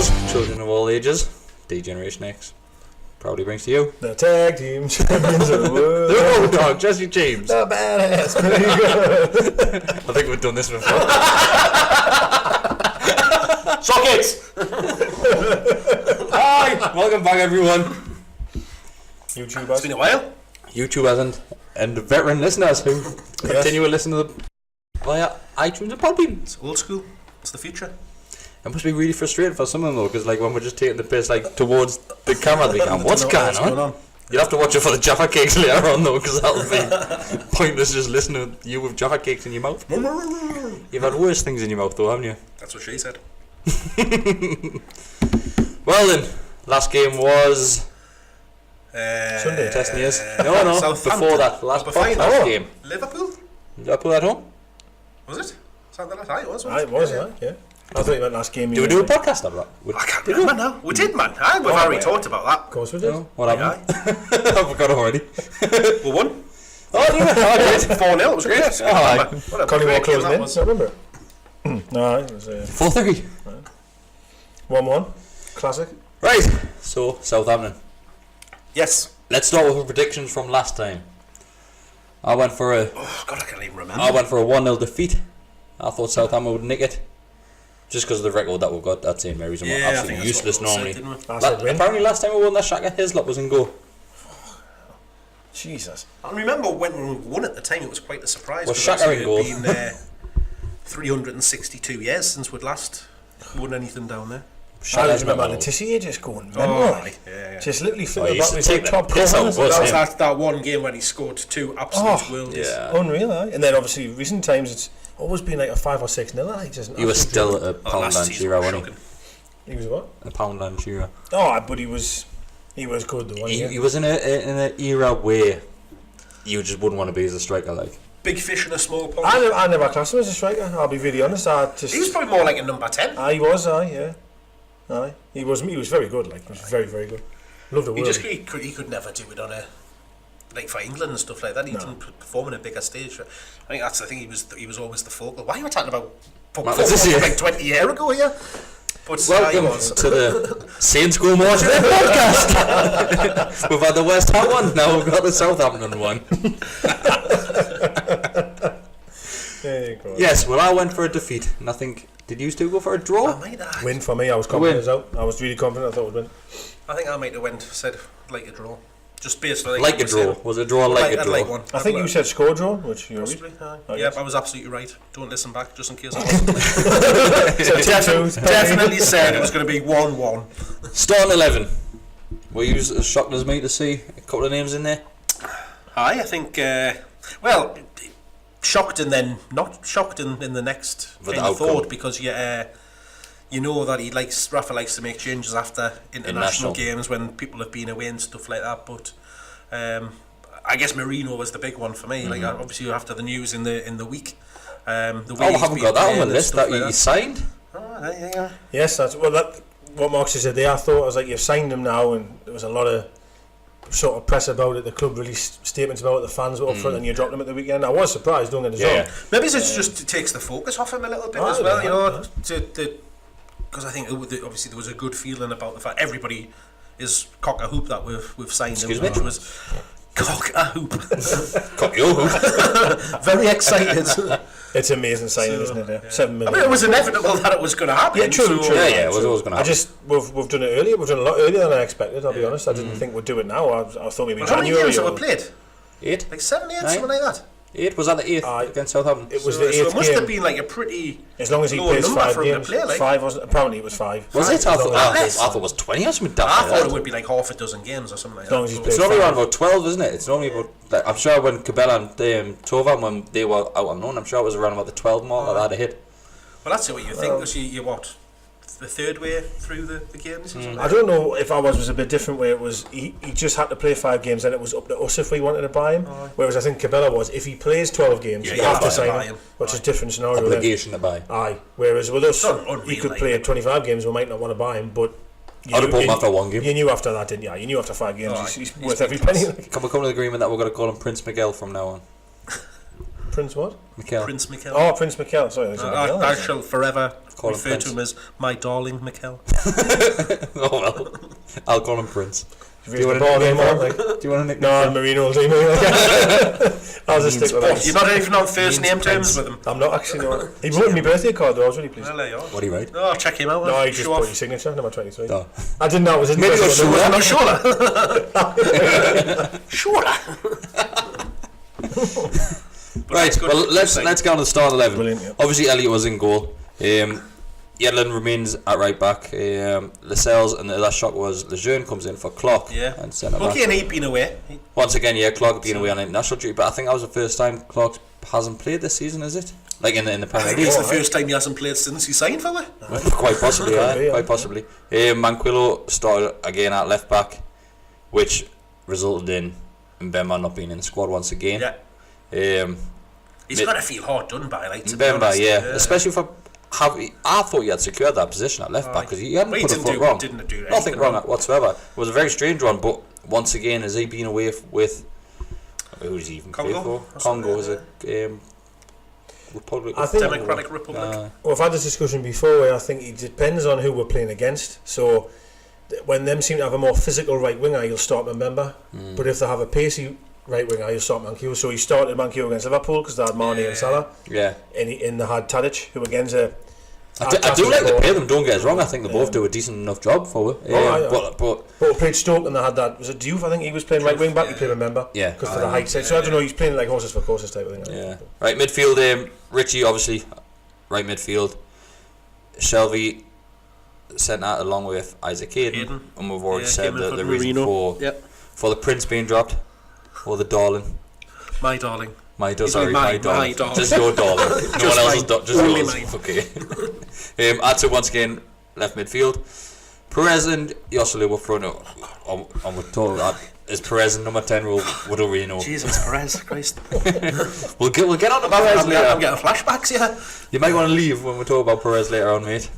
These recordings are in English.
boys, children of all ages, D-Generation X proudly brings to you the tag team champions of the world. the Road Dog, Jesse James. The badass. Pretty good. I think we've done this before. Sockets! Hi, welcome back everyone. YouTubers. It's been a while. YouTubers and veteran listeners who continue to listen to the via iTunes and Podbean. It's old school. It's the future. It must be really frustrating for some of them though, because like when we're just taking the piss like towards the camera, they go, what's going on? You'll have to watch it for the Jaffa Cakes later on though, because that'll be pointless just listening to you with Jaffa Cakes in your mouth. You've had worse things in your mouth though, haven't you? That's what she said. Well then, last game was Sunday. testing years. No, before that, last game. Liverpool at home. was it? Was that the last? It was. It was, yeah. I thought you meant last game. Do we do a podcast of that? I can't remember now. We did, man. We've already talked about that. Of course we did. No, what happened? I forgot already. We won. Oh, yeah. 4-0. It was great. What a Colin great Walker game was that in, was. I remember. No, it was 4-3. 1-1. Classic. Right, so Southampton. Yes. Let's start with our predictions from last time. I went for a Oh God, I can't even remember. 1-0 defeat. I thought Southampton would nick it. Just because of the record that we've got at St Mary's, and we're absolutely useless normally. Apparently last time we won that Shaka Hislop was in goal. Jesus. I remember when we won at the time, it was quite a surprise. Was Shaka in goal? It's been 362 years since we'd last won anything down there. I just remember Letitia just going mental. Just literally flipping back with top corners. That was that one game when he scored two absolute worldies. Yeah. Unreal, eh? And then obviously recent times it's always been like a 5 or 6 nil. He was still a Poundland Shearer, wasn't he? He was what? A Poundland Shearer. Oh, but he was good though. He was in an era where you just wouldn't want to be as a striker, like. Big fish in a small pond. I never classed him as a striker. I'll be really honest. He was probably more like a number 10. He was, yeah. He was very good. Like, he was very, very good. Love the word. He could never do it on a like for England and stuff like that. He didn't perform on a bigger stage. I think he was always the focal. Why are we talking about football like 20 years ago here? But welcome to the Saints Go More Today podcast. We've had the West Ham one, now we've got the Southampton one. Yes, well I went for a defeat, and I think, did you two go for a draw? Win for me. I was confident as out. I was really confident. I thought it would win. I think I might have said like a draw. Just based on like a draw. Was a draw like a draw? Like one. I think you said score draw, which you possibly. Yeah, I was absolutely right. Don't listen back, just in case I wasn't. Definitely said it was going to be 1-1. Starting 11. Were you as shocked as me to see a couple of names in there? I think. Shocked and then not shocked in the next kind of thought, because you know that Rafa likes to make changes after international games when people have been away and stuff like that. But I guess Marino was the big one for me. Mm-hmm. Like obviously after the news in the week. I haven't got that on the list that he signed. Yeah. Yes, that's what Mark said there. I thought I was like, you've signed him now, and there was a lot of sort of press about it. The club released statements about it, the fans were up front, and you dropped him at the weekend. I was surprised, don't get us wrong. Maybe it just takes the focus off him a little bit as well, you know, because I think obviously there was a good feeling about the fact everybody is cock a hoop that we've signed him, which was cock a hoop. Cock your hoop. Very excited. It's amazing signing, isn't it? Yeah. 7 million. I mean, it was inevitable that it was going to happen. Yeah, true. It was always going to happen. We've done it earlier. We've done a lot earlier than I expected. I'll be honest. I didn't think we'd do it now. I thought maybe January. How many games have we played? 8. Like 7, 8, something like that. 8 was that the 8th against Southampton. It was the 8th game. So it must have been like a pretty. As long as he plays 5 games. Play, like. 5 wasn't. Apparently it was 5. Was it? I thought it was 20 or something. I thought it would be like half a dozen games or something like that. It's normally around about 12, isn't it? It's normally about. I'm sure when Cabela and Tovan, when they were out on loan, I'm sure it was around about the 12 mark that I had a hit. Well, that's what you think, because you're what? The third way through the games or something? I don't know if ours was a bit different, where it was he just had to play 5 games and it was up to us if we wanted to buy him. Whereas I think Cabela was, if he plays 12 games, you have to sign him, which is a different scenario. Obligation to buy. Aye. Whereas with us, he could play 25 games, we might not want to buy him, but I'd have bought him after 1 game. You knew after that, didn't you? You knew after 5 games he's worth every penny. Can we come to the agreement that we're going to call him Prince Miguel from now on? Prince what? Mikel. Prince Mikel. Oh, Prince Mikel. Sorry, I shall forever refer to him as my darling Mikel. Oh well, I'll call him Prince. Do you want a nickname? Do you want a nickname? No, Marino will do me. I'll just stick with that. You're not even on first name terms with him? I'm not actually. No. He wrote me birthday card though. I was really pleased. What do you write? Oh, check him out. No, he just put your signature, number 23. No. I didn't know it was in Maybe it was I'm not sure. Sure. Right, well, let's go on to the start 11. Brilliant, yeah. Obviously, Elliot was in goal. Yedlin remains at right back. Lascelles, and the last shot was Lejeune comes in for Clark. Yeah. And centre Lucky back. and he'd been away. Once again, yeah, Clark being away on international duty, but I think that was the first time Clark hasn't played this season, is it? Like in the I Premier think League. it's the first time he hasn't played since he signed for it. Quite possibly, Yeah. quite possibly. Manquillo started again at left back, which resulted in Mbemba not being in the squad once again. Yeah. He's got to feel hard done by, like, to be Mbemba, honest. yeah, especially for I thought he had secured that position at left back because he hadn't put a foot wrong. Didn't do Nothing wrong whatsoever. It was a very strange one, but once again, has he been away with who's he even played for? Congo is a Republic. I think Democratic Republic. Well, I've had this discussion before where I think it depends on who we're playing against. So when them seem to have a more physical right winger, you'll start Mbemba. But if they have a pacey right winger, you'll start Manquillo. So he started Manquillo against Liverpool because they had Mane and Salah. Yeah. And they had Tadic, who again's a... I do like to play them, don't get us wrong. I think they both do a decent enough job for it. But we played Stoke and they had that. Was it Diouf? I think he was playing right wing back. He played Mbemba. Yeah. Because of the height side. So I don't know. He's playing like horses for courses type of thing. Yeah. Right midfield. Richie obviously right midfield. Shelby sent out along with Isaac Hayden, and we've already said the reason for the Prince being dropped, or the darling. My darling. My darling. My darling. Just your darling. No one else's just yours. Mine. Okay. Atsu once again left midfield. Perez and Joselu were front. And we're told that is Perez and number 10. We don't really know. Jesus, Perez, Christ. We'll get on to Perez later. I'm getting flashbacks here. You might want to leave when we talk about Perez later on, mate.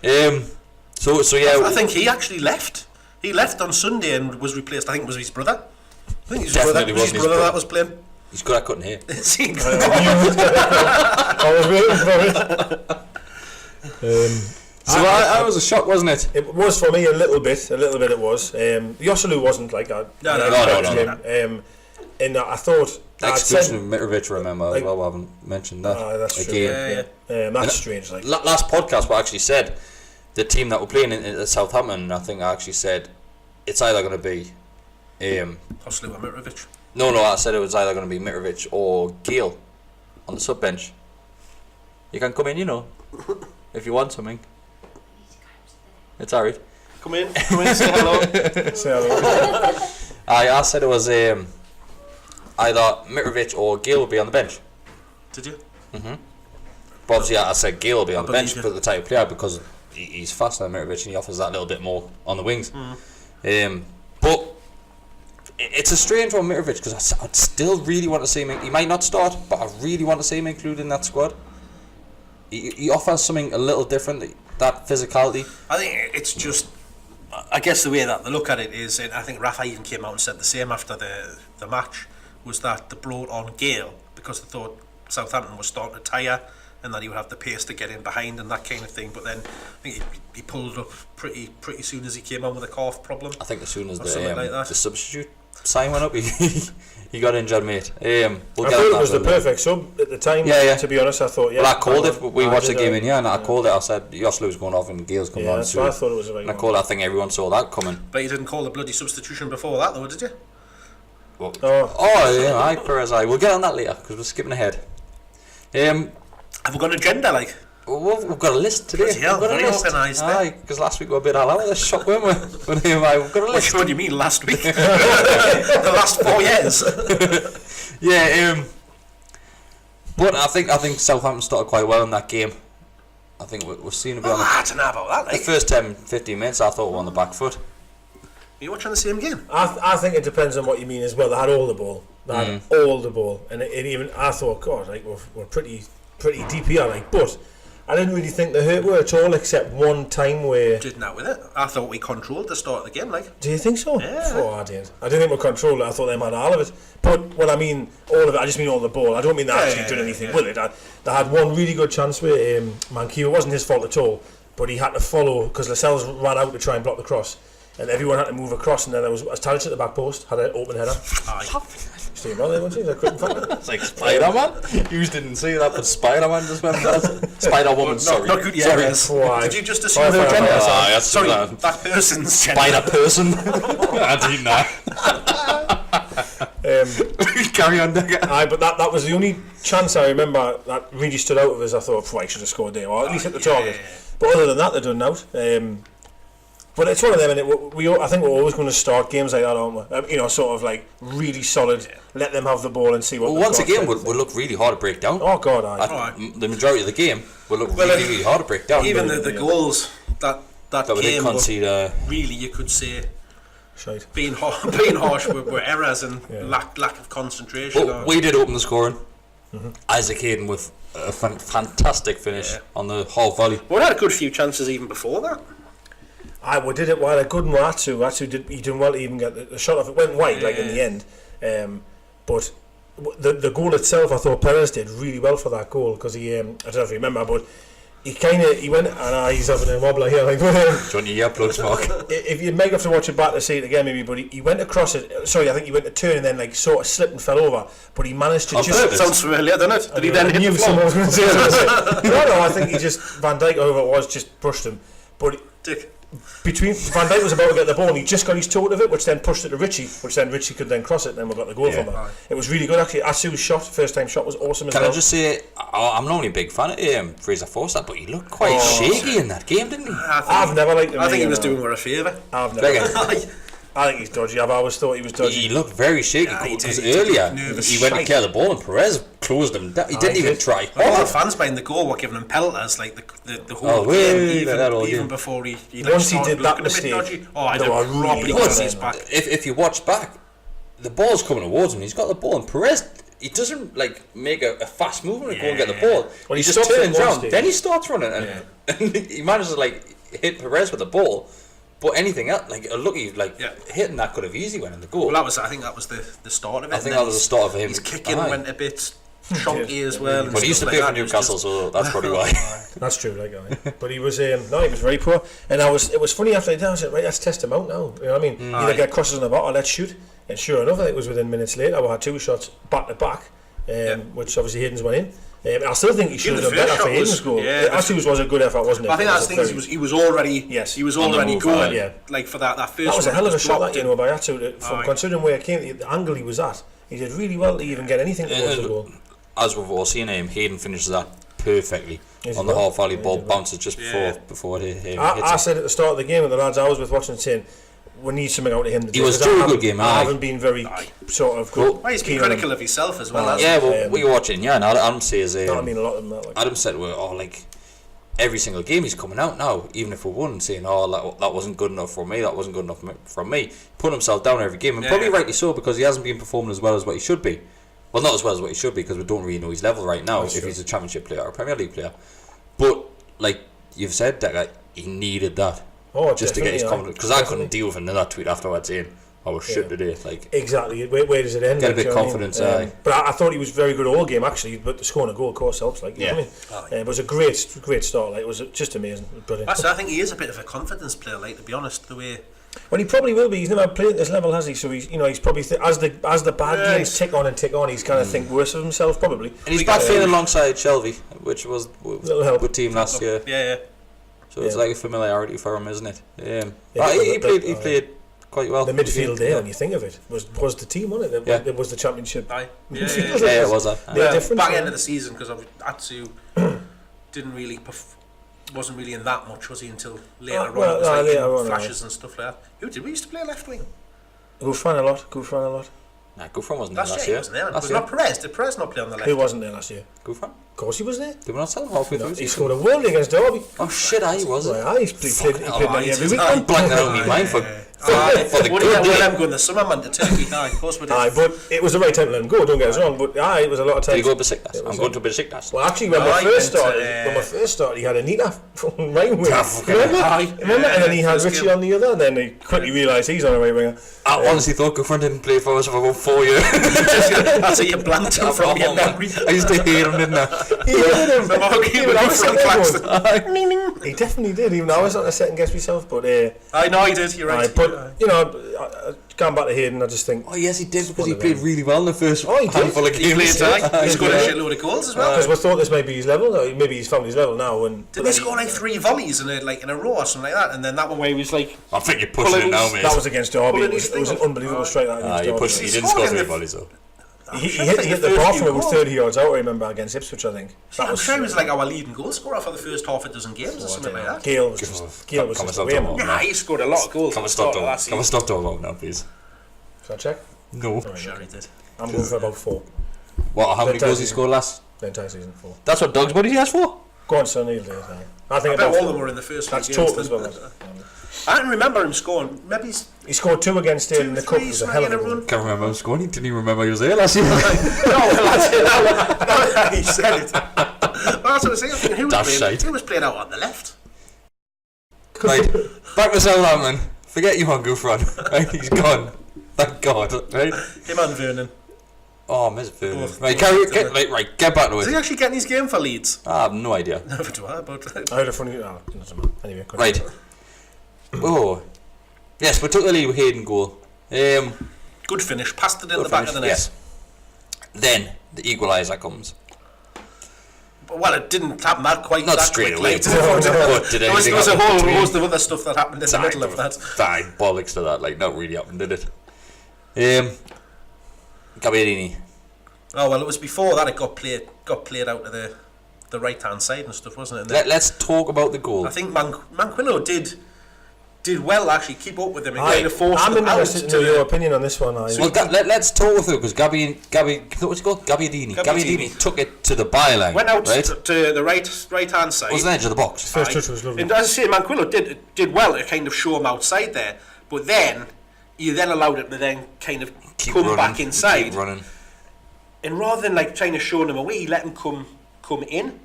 So yeah. I think he actually left. He left on Sunday and was replaced. I think it was his brother. I think his Definitely brother. wasn't His his brother brother. that was playing. He's good at cutting hair. I was waiting for it. So that was a shock, wasn't it? It was for me a little bit it was. Joselu wasn't like that. No. And I thought... Exclusion of Mitrovic, remember, as well. I haven't mentioned that. That's again. True. That's strange. Like last podcast, we actually said the team that we're playing in Southampton, I think I actually said it's either going to be... Possibly with Mitrovic. No, I said it was either going to be Mitrovic or Gale on the sub bench. You can come in, if you want something. It's alright. Come in, say hello. I said it was either Mitrovic or Gale will be on the bench. Did you? Mm-hmm. But obviously I said Gale will be on the bench you. for the type of player because he's faster than Mitrovic and he offers that little bit more on the wings. But it's a strange one, Mitrovic, because I'd still really want to see him. He might not start, but I really want to see him included in that squad. He offers something a little different, that physicality. I think it's just, I guess the way that they look at it is, and I think Rafa even came out and said the same after the match, was that they brought on Gale because they thought Southampton was starting to tire and that he would have the pace to get in behind and that kind of thing. But then I think he pulled up pretty soon as he came on with a calf problem. I think as soon as like the substitute sign went up, he got injured, mate. I thought it was the perfect sub at the time. Yeah. To be honest, I thought. Yeah. Well, I called it. We watched the game in here, and I called it. I said Joslu's going off and Gale's coming on that's soon. what I thought it was the right and I called it. I think everyone saw that coming. But you didn't call the bloody substitution before that, though, did you? Well, yeah, Perez. We'll get on that later because we're skipping ahead. Have we got an agenda, like? We've got a list today. Bloody hell, we've got very organised, because last week we were a bit all out of the shock, weren't we? We've got a list. What do you mean last week? The last 4 years. Yeah, but I think Southampton started quite well in that game. I think we're seeing a bit on I don't know about that, like. the first 10-15 minutes. I thought we were on the back foot. Are you watching the same game? I think it depends on what you mean as well. They had all the ball. And it even I thought, God, like we're pretty deep here, like. But I didn't really think the hurt were at all, except one time where... Didn't that with it. I thought we controlled the start of the game, like. Do you think so? Yeah. Oh, I didn't. I didn't think we controlled it. I thought they had all of it. But when I mean all of it, I just mean all the ball. I don't mean they actually done anything with it. They had one really good chance with Mankiw. It wasn't his fault at all, but he had to follow, because Lascelles ran out to try and block the cross. And everyone had to move across, and then there was Tadic at the back post, had an open header. Steve Raleigh, wasn't he? I couldn't find it. It's like Spider-Man. You didn't see that, but Spider-Man just went past. Spider-Woman, sorry. Not good, yeah. Sorry. Did you just assume her gender? Sorry, that person's gender. Spider-Person. I didn't know. Carry on, Deka. Aye, but that was the only chance I remember that really stood out of us. I thought, I should have scored there, or at least hit the target. But other than that, they're done out. But it's one of them, and I think we're always going to start games like that, aren't we? Sort of like really solid. Let them have the ball and see what. Well, once again, we'll look really hard to break down. Oh God, aye. The majority of the game will look really hard to break down. Even the goals that we did concede, really, you could say, shite. being harsh were errors and lack of concentration. But we did open the scoring. Isaac Hayden with a fantastic finish on the half volley. We had a good few chances even before that. We did it while a good one. Atsu did well to even get the shot off. It went wide in the end, but the goal itself, I thought Perez did really well for that goal, because he I don't know if you remember, but he went, and he's having a wobbler here like. Johnny, yeah, plugs, Mark. If you might have to watch it back to see it again, maybe, but he went across it. Sorry, I think he went to turn and then sort of slipped and fell over, but he managed to just. Sounds familiar, doesn't it? Did he then hit the floor? No, I think he just Van Dijk, whoever it was, just brushed him, but. Dick. Van Dijk was about to get the ball, and he just got his toe of it, which then pushed it to Richie, which then Richie could then cross it, and then we got the goal from it. It was really good, actually. Asu's first time shot was awesome as well. Can I just say, I'm not only a big fan of Fraser Forsyth, but he looked quite shaky in that game, didn't he? I've never liked him. I think he was doing her a favour. I think he's dodgy. I've always thought he was dodgy. He looked very shaky, because earlier he went to clear the ball and Perez closed him down. He didn't even try. All the fans behind the goal were giving him pelters like the whole game, even before he once he did that mistake. I don't really see his back. If you watch back, the ball's coming towards him. He's got the ball, and Perez, he doesn't make a fast movement and go and get the ball. Well, he just turns around, then he starts running, and he manages to hit Perez with the ball. But anything else, hitting that could have easily went in the goal. Well, I think that was the start of it. I think that was the start of him. His kicking went a bit chunky as well. But he used to play for Newcastle, so that's probably why. That's true, but he was he was very poor. And it was funny after I did. I said, right, let's test him out now. You know what I mean? Either get crosses on the ball or let's shoot. And sure enough, I think it was within minutes later, we had 2 shots back to back, which obviously Hayden's went in. I still think he should have done better for Hayden's goal. Asu's was a good effort, wasn't it? I think that's the thing. He was already going. Yeah. Like for that first. That was a hell of a shot, that by Asu. From considering where it came, the angle he was at, he did really well to even get anything towards the goal. As we've all seen him, Hayden finishes that perfectly on the half volley ball, bounces just before it hits. I said at the start of the game, with the lads I was with watching, saying, we need something out of him. He was doing a good game. I haven't been very sort of good. Well, he's been critical of himself as well. We were watching, and Adam says, I mean a lot of them. Adam said, every single game he's coming out now, even if we won, saying, that wasn't good enough for me, that wasn't good enough from me. Putting himself down every game, and probably rightly so, because he hasn't been performing as well as what he should be. Well, not as well as what he should be, because we don't really know his level right now, if he's a Championship player or a Premier League player. But, like you've said, that he needed that. Just to get his confidence, because I couldn't deal with another tweet afterwards saying I was shit today. Exactly. Where does it end? Get a bit of confidence. But I thought he was very good all game actually. But scoring a goal, of course, helps. You know what I mean? It was a great start. It was just amazing, brilliant. I think he is a bit of a confidence player. To be honest, the way. Well, he probably will be. He's never played at this level, has he? So he's probably as the bad games tick on, he's kind of think worse of himself probably. And he's back playing alongside Shelby, which was a good team last year. Yeah. So it's like a familiarity for him, isn't it? He played quite well. The midfield there, when you think of it, was the team, wasn't it? It was the Championship. Midfield. It was that. Back end of the season, because Atsu wasn't really in that much, was he, until later on? It was flashes and stuff like that. Who did we used to play left wing? Gouffran a lot. Nah, Gouffran wasn't there last year. He wasn't there. Was not Perez? Did Perez not play on the left? Who wasn't there last year? Gouffran? Of course he was there. Did we not tell him halfway through? He scored a worldie against Derby. Oh shit, he was. He played every week. I'm blanking out of my mind for For the good day. I'm going the summer man to Turkey. Aye, of course we did. Aye, but it was the right time to let him go, don't get us wrong, but it was a lot of time. Did he go to Besiktas? I'm going to Besiktas. Well, actually, when we first started, he had Anita from right wing. Remember? And then he had Richie on the other, and then he quickly realised he's on a right winger. I honestly thought Guffran didn't play for us for about 4 years. That's how you blanked him from your memory. I used to hate him, didn't I? He hated him. He He definitely did, even though I was not to second guess myself, but I know he did, you're right. But, you know, going back to Hayden, I just think... Oh yes, he did, because he played really well in the first handful of games. He scored a shitload of goals as well. Because we thought this might be his level, maybe he's found his level now. Didn't he score like 3 volleys in a row or something like that? And then that one where he was like... I think you're pushing it now, mate. That was against Derby. It was an unbelievable strike that against Derby. He didn't score 3 volleys though. He hit the bar from about 30 yards out, I remember, against Ipswich, I think. I'm sure he was like our leading goal scorer for the first half a dozen games or something like that. Gale was just way more. Nah, he scored a lot of goals. Can we stop talking about now, please? Shall I check? No. I'm sure he did. I'm going for about 4. What, how many goals he scored last? The entire season, 4. That's what Doug's buddy has for? Go on, son, he'll do it. I bet all of them were in the first few games. That's total as well. I don't remember him scoring. Maybe he scored 2 against him in the cup. It was a hell of a run. Can't remember him scoring. He didn't even remember he was there last year. No, he said it. That's what I'm saying. Who was playing out on the left? Right, back to Southampton. Forget you on Guffran. Right, he's gone. Thank God. Right. Him and Vernon. Oh, Miss Vernon. Right, get back to it. Is he actually getting his game for Leeds? I have no idea. Never do I, but... I heard a funny... Anyway, right. Oh. Yes, we took the lead with Hayden goal. Good finish. Passed it in the back of the net. Yes. Then, the equaliser comes. Well, it didn't happen that quite Not that straight quickly. away. There was a whole host of other stuff that happened in the middle of that. Bollocks to that. Like, not really happened, did it? Gabbiadini. Oh well, it was before that it got played out to the right hand side and stuff, wasn't it? Let's talk about the goal. I think Manquillo did well actually keep up with him and kind of forced I'm them out. interested to know your opinion on this one. Well, let's talk with it because Gabbiadini took it to the byline. Went out to the right hand side. Was the edge of the box. First touch was lovely. And as I say, Manquillo did well to kind of show him outside there, but then you then allowed him to then kind of come back inside. Keep running. And rather than like trying to show him away, let him come in.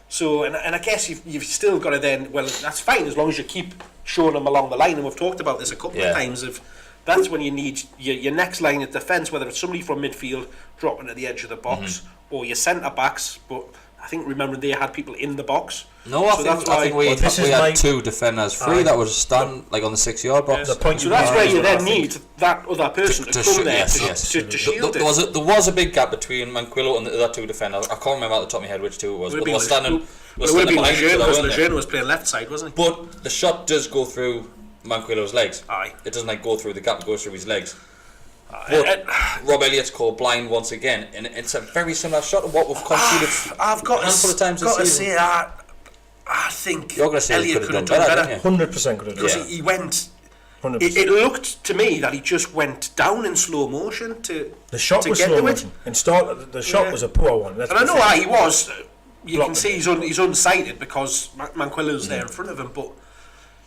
So, and I guess you've still got to then, well, that's fine as long as you keep showing them along the line, and we've talked about this a couple of times, that's when you need your next line of defence, whether it's somebody from midfield dropping to the edge of the box, or your centre-backs, but I think, remember, they had people in the box. No, I think we had 2 defenders free that was stand like on the 6-yard box. So that's where you then need that other person to come there to shield it. There was a big gap between Manquillo and the other 2 defenders. I can't remember at the top of my head which 2 it was. But they were standing. It would have been Lejeune, because Lejeune was playing left side, wasn't he? But the shot does go through Manquillo's legs. Aye. It doesn't like go through the gap; it goes through his legs. But Rob Elliott's called blind once again, and it's a very similar shot to what we've conceded I've got a handful of times this season. Say, I think Elliott could have done better. 100% could have done better. He went. It looked to me that he just went down in slow motion to. The shot was slow motion. And the shot was a poor one. And I know why he was. You can see he's unsighted because Manquillo's there in front of him, but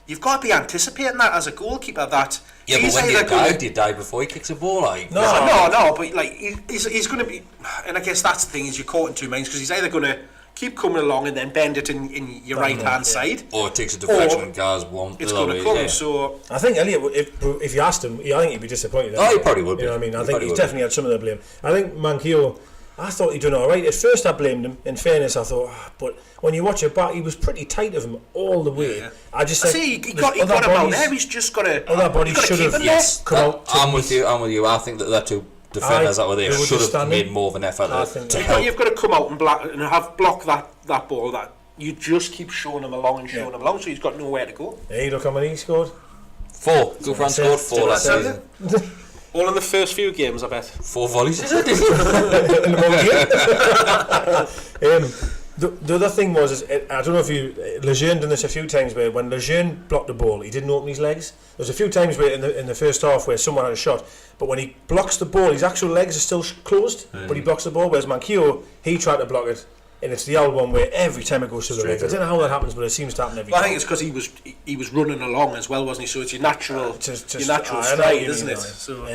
you've got to be anticipating that as a goalkeeper. That but when you dive before he kicks a ball, like no, but like he's going to be, and I guess that's the thing, is you're caught in 2 minds because he's either going to keep coming along and then bend it in your right hand side, or it takes a deflection and Gars won't. It's going to come. Yeah. So I think Elliott, if you asked him, I think he'd be disappointed. Oh, he probably would be. You know what I mean? I think he's definitely had some of the blame. I think Manquillo, I thought he'd done all right. At first I blamed him. In fairness, I thought, but when you watch it back, he was pretty tight of him all the way. Yeah. I just think he got him out there. He's just got to. Other bodies should have. Yes, I'm with you. I think that 2 defenders that were there should have made more of an effort to help. You've got to come out and block that ball that you just keep showing him along and showing him along, so he's got nowhere to go. Hey, look how many he scored. 4. Guffran scored 4 last season. All in the first few games, I bet. 4 volleys, is it? The other thing was, I don't know if Lejeune done this a few times, where when Lejeune blocked the ball, he didn't open his legs. There was a few times where in the first half where someone had a shot, but when he blocks the ball, his actual legs are still closed, but he blocks the ball, whereas Manquillo, he tried to block it and it's the old one where every time it goes to the legs. I don't know how that happens, but it seems to happen every time. I think it's because he was running along as well, wasn't he? So it's your natural stride, isn't it? So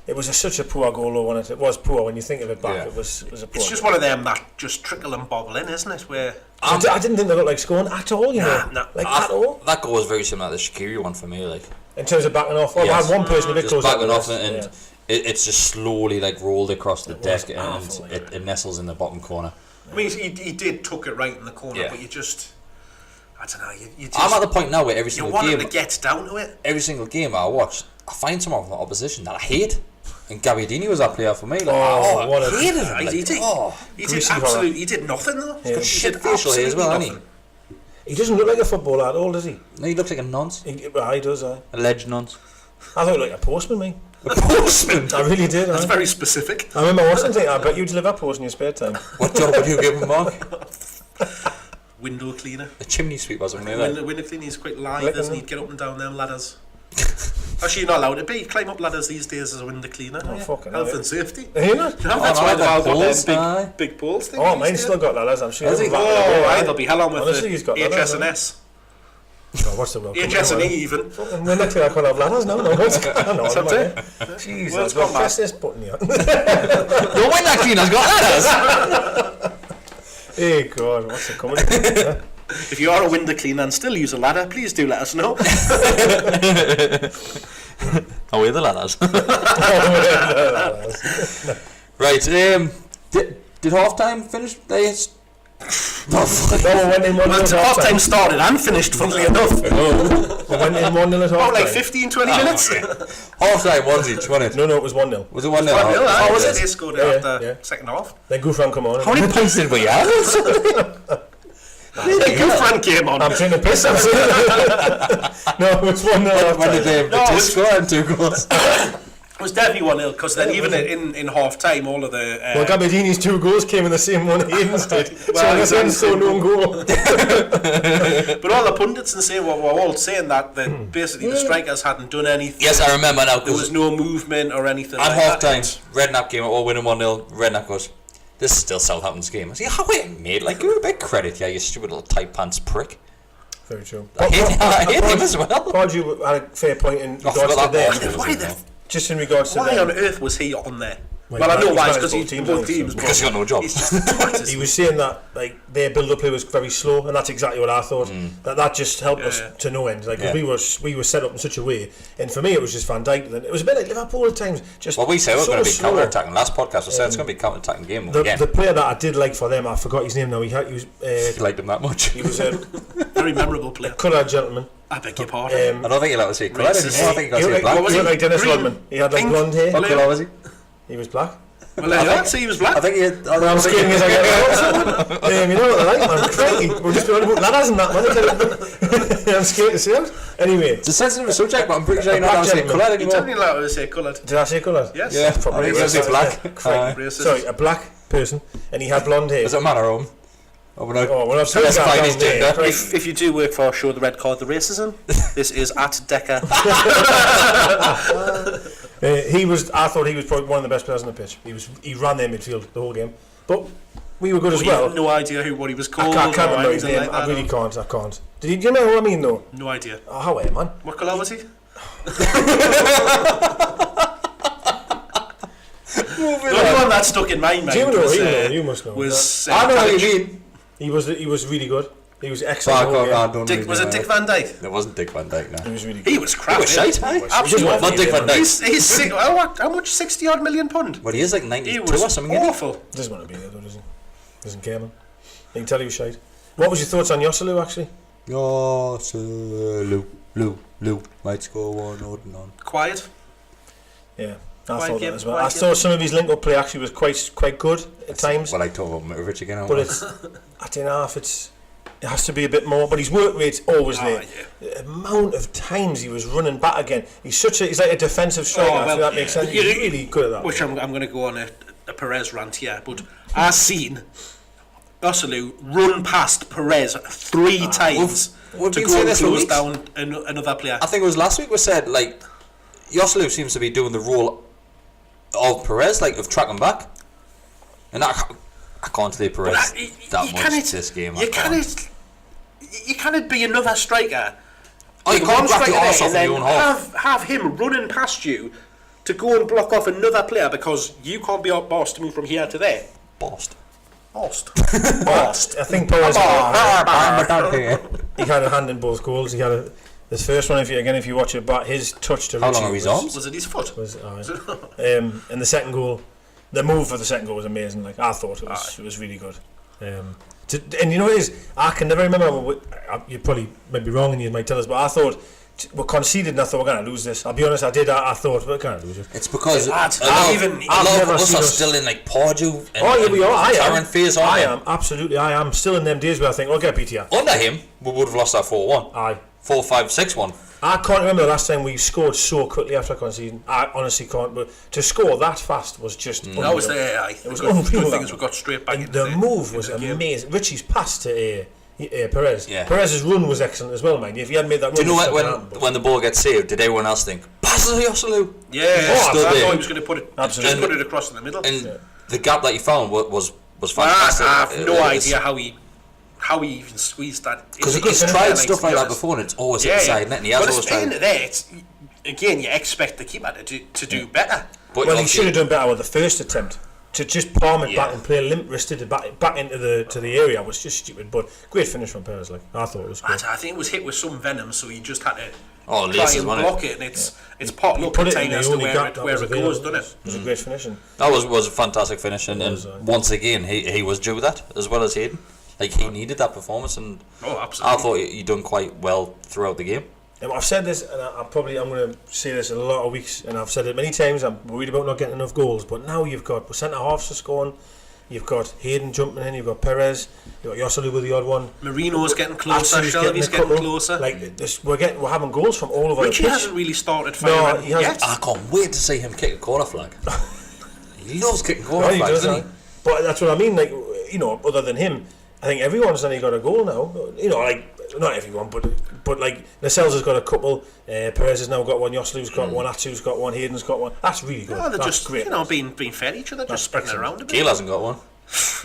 it was such a poor goal, though, wasn't it? It was poor when you think of it back. It was a poor. It's just one of them that just trickle and bobble in, isn't it? Where I didn't think they looked like scoring at all. At all. That goal was very similar to the Shaqiri one for me, like. In terms of backing off, I had one person a bit just closer. Backing off, and it's just slowly like rolled across the deck, and it nestles in the bottom corner. I mean, he did tuck it right in the corner, but you just, I don't know. You just, I'm at the point now where every single game, you want to get down to it. Every single game I watch, I find someone from the opposition that I hate. And Gabbiadini was that player for me. Like, what a hated him. He did nothing though. He's got shit facial hair as well, hasn't he? He doesn't look like a footballer at all, does he? No, he looks like a nonce. He does, Alleged nonce. I thought he looked like a postman, me. A postman? I really did. That's very specific. I remember watching it. I bet you deliver post in your spare time. What job would you give him, Mark? Window cleaner. A chimney sweeper or something like that. Window cleaner, he's quite lithe, isn't he? He'd get up and down them ladders. Actually, you're not allowed to be. Climb up ladders these days as a window cleaner. Oh, fucking health and safety. Are you not? No, that's why they've all got them big poles thing. Oh, mine's still got ladders, I'm sure. They'll be hell on with honestly, the he's got HS&S. Oh, what's the word? HS&E even. We're not clear I can't have ladders now. No, what's going on? What's up there? Jesus, press this button here. Your window cleaner's got ladders! Hey God, what's the comedy? If you are a window cleaner and still use a ladder, please do let us know. Away the ladders. Right, did half time finish? Half time started and finished, funnily enough. We went in 1-0 at half time. Like 15-20 minutes. Half time, 1-0 each, wasn't it? No, it was 1-0. Was it 1-0? Oh, was it? They scored after second half. Then Gouffran come on. How many points did we have? Gouffran came on. I'm trying to piss. No, it was 1-0. When did they score and 2 goals? It was definitely 1-0 because then even in half time all of the well, Gabbiadini's 2 goals came in the same one Hayden's did. Well, so it's so no goal. But all the pundits and say were all saying that basically the strikers hadn't done anything. Yes, I remember now. There was no movement or anything. At like half that. time, Redknapp came out all winning 1-0. Redknapp goes, "This is still Southampton's game." I said, "How wait, mate? Like, give me a bit of credit, yeah, you stupid little tight pants prick." Very true. I hate him as well. Pardew had a fair point in regards to them. Just in regards to why on earth was he on there? Well, I know why, it's because he's both teams. Because he's got no job. He was saying that like their build-up play was very slow, and that's exactly what I thought. That just helped us to no end. Like we were set up in such a way, and for me it was just Van Dijk. It was a bit like Liverpool at times. Just well, we said we're going to be slow. counter-attacking. Last podcast we said it's going to be counter-attacking game again. The player that I did like for them, I forgot his name now. He was you liked him that much. He was a very memorable player. Coloured gentleman. I beg your pardon. I don't think you're allowed to say colour anymore. I think you got to say black. He looked like Dennis Rodman. He had like blonde hair. What colour was he? He was black. Well, I'd say he was black. I think he had... I'm scared as I get out. You know what I like, man? Crikey. We're just going about ladders and that, man. I'm scared to say it. Anyway. It's a sensitive subject, but I'm pretty sure you're not allowed to say coloured anymore. You're definitely allowed to say coloured. Did I say coloured? Yes. Yeah, probably. You're say black. Sorry, a black person, and he had blonde hair. Is it a man or home? Oh, we're not specifying his gender. If you do work for Show the Red Card, the racism, this is at Deka. I thought he was probably one of the best players on the pitch. He ran their midfield the whole game, but we were good as well. No idea what he was called. I can't remember his name. I really can't. Do you know who I mean though? No idea. Oh, how are you, man? What colour was he? The only one that stuck in my mind. Do you know? You must know. I know what you mean. He was really good. He was excellent. Was it Dick Van Dyke? It wasn't Dick Van Dyke, no. He was really good. He was crap. He was shite, Absolutely. Not Dick Van Dyke. He's how much? 60 odd million £60 Well, he is like 92 or something. He was awful. Doesn't want to be there though, does he? Doesn't care, man. He can tell he was shite. What was your thoughts on Joselu actually? Lou might score 1 on. Quiet. Yeah. I thought that as well. I thought some of his link-up play actually was quite good at times. Well, I talk about Mitrovic again. But I don't know if it has to be a bit more. But his work rate's always there. Yeah. The amount of times he was running back again. He's like a defensive striker. If that makes sense. He's really good at that. Which I'm going to go on a Perez rant here, but I've seen Joselu run past Perez 3 times to go and close down another player. I think it was last week we said like Joselu seems to be doing the role of Perez, like of tracking back, and I I can't play Perez that much this game. You can't be another striker. Oh, you can't back your arse off in your own half. Have him running past you to go and block off another player because you can't be bossed to move from here to there. Bossed. I think Perez he had a hand in both goals. He had this first one, if you watch it back, his touch to How Richie long are his arms? Was it his foot? And the second goal, the move for the second goal was amazing. Like, I thought it was really good. And you know what it is, I can never remember. You probably might be wrong, and you might tell us, but I thought we conceded, and I thought we're going to lose this. I'll be honest, I did. I thought we're going to lose it. It's because a lot of us are still in like Pardew and we are. Karen phase. I am absolutely. I am still in them days where I think, get beat here. Under him, we would have lost that 4-1. Aye. 4-5-6-1. I can't remember the last time we scored so quickly after conceding. I honestly can't. But to score that fast was just unreal. That was there. It was unreal. Things we got straight back. And the move was amazing. Richie's pass to Perez. Yeah. Perez's run was excellent as well, mind you. If he hadn't made that run, do you know when the ball gets saved, did everyone else think pass it to Yosselu? Yeah, I thought he was going to put it put it across in the middle. And the gap that he found was fantastic. I have no idea how he even squeezed that. Because he's tried stuff like that before, and it's always hit the side net. And he has always tried. But there, again, you expect the keeper to do better. Well, he should have done better with the first attempt. To just palm it back and play limp-wristed back into the area was just stupid. But great finish from Perez. Like, I thought it was great. I think it was hit with some venom, so he just had to try and block it, and it's pot luck containers to where it goes, doesn't it? It was a great finish. That was a fantastic finish, and once again he was due that as well as Hayden. Like, he needed that performance, and absolutely. I thought he done quite well throughout the game. I've said this, and I'm going to say this in a lot of weeks, and I've said it many times. I'm worried about not getting enough goals, but now you've got centre halves are scoring. You've got Hayden jumping in. You've got Perez. You've got Yosselu with the odd one. Marino's getting closer. Shelby's getting closer. Like this, we're having goals from all over Richie the pitch. hasn't really started firing yet. I can't wait to see him kick a corner flag. He loves kicking corner flags, doesn't he? But that's what I mean. Like, other than him, I think everyone's only got a goal now. Like, not everyone, but like Lascelles has got a couple. Perez has now got one. Yosselu's got one. Atsu's got one. Hayden's got one. That's really good. Oh, they're that's just great. being fair to each other, just spreading it around a bit. Gale hasn't got one.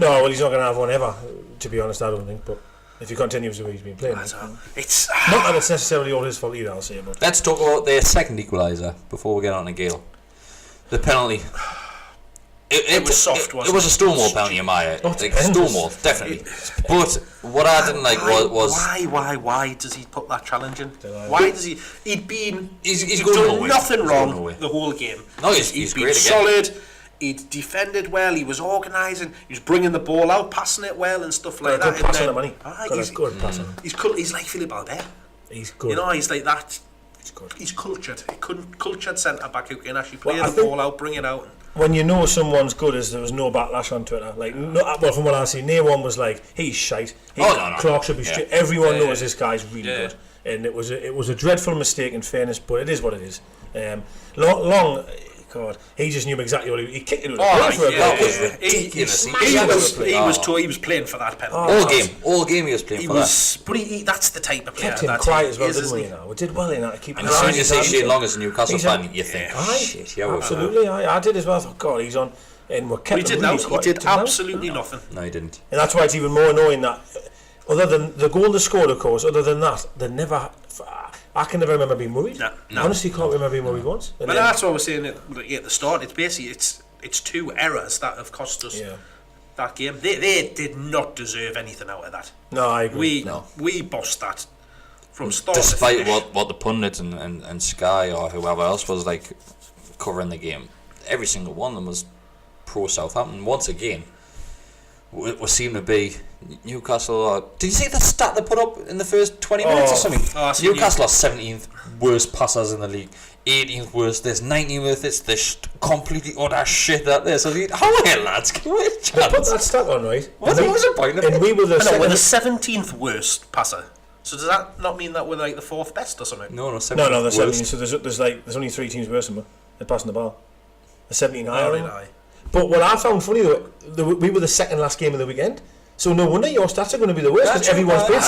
No, well, he's not going to have one ever. To be honest, I don't think. But if he continues the way he's been playing, it's not that it's necessarily all his fault either. I'll say. But let's talk about their second equaliser before we get on to Gale. The penalty. It was soft, wasn't it? It was a Stonewall penalty in my eye. Like, Stonewall, definitely. But what I didn't like was... Why does he put that challenge in? Why does he... He'd done nothing wrong the whole game. No, he's been great solid. Again. He'd defended well. He was organising. He was bringing the ball out, passing it well and stuff like that. Good passing him, money. He's good passing. He's like Philippe Albert. He's good. He's like that. He's good. He's cultured. Cultured centre back who can actually play the ball out, bring it out. When you know someone's good, as there was no backlash on Twitter. Like, from what I see, no one was like, he's shite. Clark should be straight. Everyone knows this guy's really good, and it was a dreadful mistake in fairness, but it is what it is. God, he just knew exactly what he kicked it. He was playing for that penalty. All game he was playing for that. But that's the type of player. Kept him quiet as well, didn't we? We did well in that. And as soon as you see Shane Long as a Newcastle fan, you think, shit, yeah, absolutely. I did as well. I thought, God, he's on. And we kept him really quiet. He did absolutely nothing. No, he didn't. And that's why it's even more annoying that, other than the goal they scored, of course, other than that, they never. I can never remember being worried. No. Honestly, can't remember being worried once. But that's what I was saying at the start. It's basically it's two errors that have cost us that game. They did not deserve anything out of that. No, I agree. We bossed that from start despite to finish. what the pundits and Sky or whoever else was like covering the game. Every single one of them was pro Southampton. Once again, we seem to be Newcastle. Did you see the stat they put up in the first 20 minutes or something? Newcastle are 17th worst passers in the league, 18th worst this, 19th worst this. This completely utter shit out there. So how are you, lads? Can we put that stat on, right? What was the point of it? And we were the 17th worst passer. So does that not mean that we're like the fourth best or something? No, they're 17th. So there's only 3 teams worse than us. They're passing the ball. They're 17 higher. But what I found funny though, we were the second last game of the weekend. So no wonder your stats are going to be the worst because everyone's played.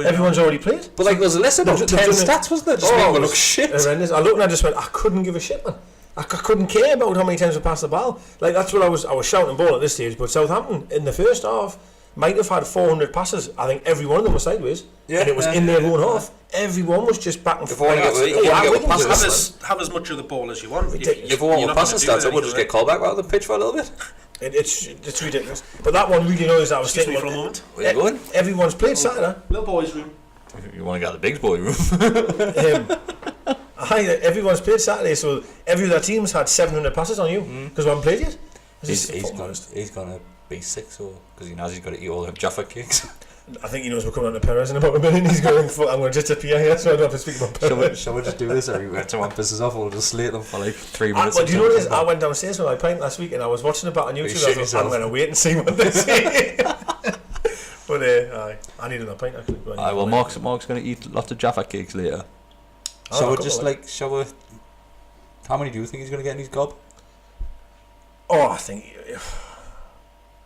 Everyone's already played. But like, there's a list of 10 stats, wasn't there? Just make me look shit. Horrendous. I looked and I just went, I couldn't give a shit, man. I couldn't care about how many times we passed the ball. Like, that's what I was shouting ball at this stage. But Southampton in the first half might have had 400 passes. I think every one of them was sideways, and it was in their own half. Everyone was just back and forth. Have as much of the ball as you want. If we want passing stats, I would just get called back out of the pitch for a little bit. It's ridiculous. But that one really annoys that I was thinking for a moment. Where you going? Everyone's played Saturday. Little boys' room. You want to get the big boy room? Everyone's played Saturday, so every other team's had 700 passes on you because we haven't played yet. He's gonna be sick, so because he knows he's got to eat all them Jaffa cakes. I think he knows we're coming on to Perez in about a minute. He's going for, I'm going to just appear here, so I don't have to speak about Perez. Shall we just do this everywhere? Someone pisses off, we'll just slate them for like 3 minutes. Do you know what it is? I went downstairs with my pint last week and I was watching it back on YouTube. I thought, I'm going to wait and see what they say. But I need another pint actually. Well, Mark's going to eat lots of Jaffa cakes later. How many do you think he's going to get in his gob? Oh, I think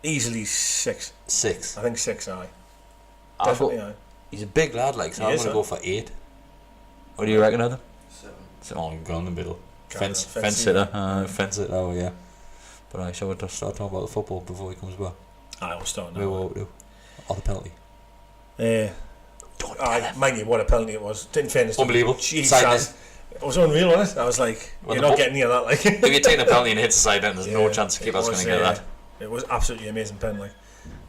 easily 6. 6? I think 6, definitely, he's a big lad, like, so I'm going to go for 8. What do you reckon, Adam? 7. So I'm going in the middle. Fence it. Fence it, oh yeah. But shall we just start talking about the football before he comes back? We'll start now. What we do? Or the penalty? Mind you, what a penalty it was. In fairness, unbelievable. Jeez, it was unreal, wasn't it? I was like, you're not getting near that. Like, if you take a penalty and hit the side, then there's no chance the keeper's going to get that. It was absolutely amazing penalty.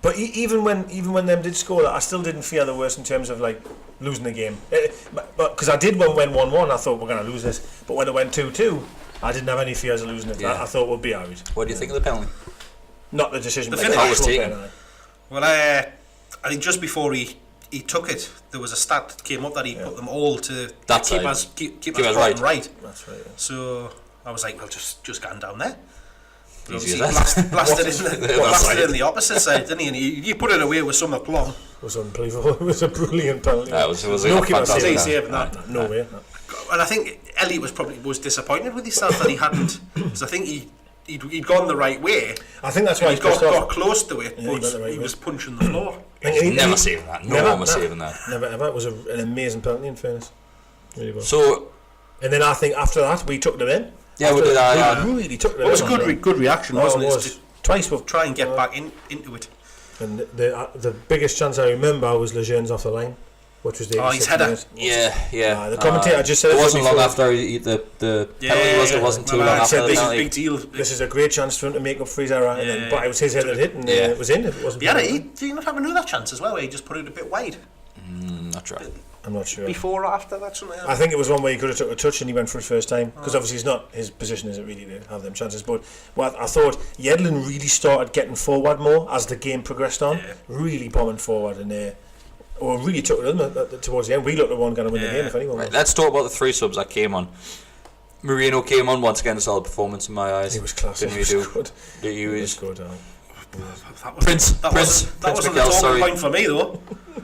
But even when them did score that, I still didn't fear the worst in terms of like losing the game. But because I did when it went 1-1, I thought we're going to lose this. But when it went 2-2, I didn't have any fears of losing it. I thought we'd be out. What do you think of the penalty? Not the decision. The finish. Well, I think just before he took it, there was a stat that came up that he put them all to that keeper's right. That's right. Yeah. So I was like, well, just get him down there. Easy Blasted in the opposite side, didn't he? And he put it away with some aplomb. It was unbelievable. It was a brilliant penalty. It was no keeper saving that. No way. And I think Elliot was disappointed with himself that he hadn't, because I think he'd gone the right way. I think that's why he got close to it, but he was punching the floor. Never saving that. No one was saving that. Never ever. It was an amazing penalty, in fairness. Really was. So, and then I think after that we took them in. Yeah, we did. We really took them in. It was a good reaction, wasn't it? It was. Twice we'll try and get back into it. And the biggest chance I remember was Lejeune's off the line, which was the his header. Yeah. The commentator just said it wasn't long after the penalty. It wasn't too long after the penalty. Big deal. This is a great chance for him to make up for his error, but it was his head that hit, and it was in. It wasn't. Did he not have another chance as well, where he just put it a bit wide? Not sure. I'm not sure. Before or after that, something. I think it was one where he could have took a touch and he went for his first time, because obviously it's not his position, is it really, to have them chances. But I thought Yedlin really started getting forward more as the game progressed on, really bombing forward, and really took it towards the end. We looked at one going to win the game if anyone. Right, let's talk about the 3 subs that came on. Marino came on once again, a solid performance in my eyes. He was class. Didn't he was good. He was good. Prince wasn't the talking point for me though.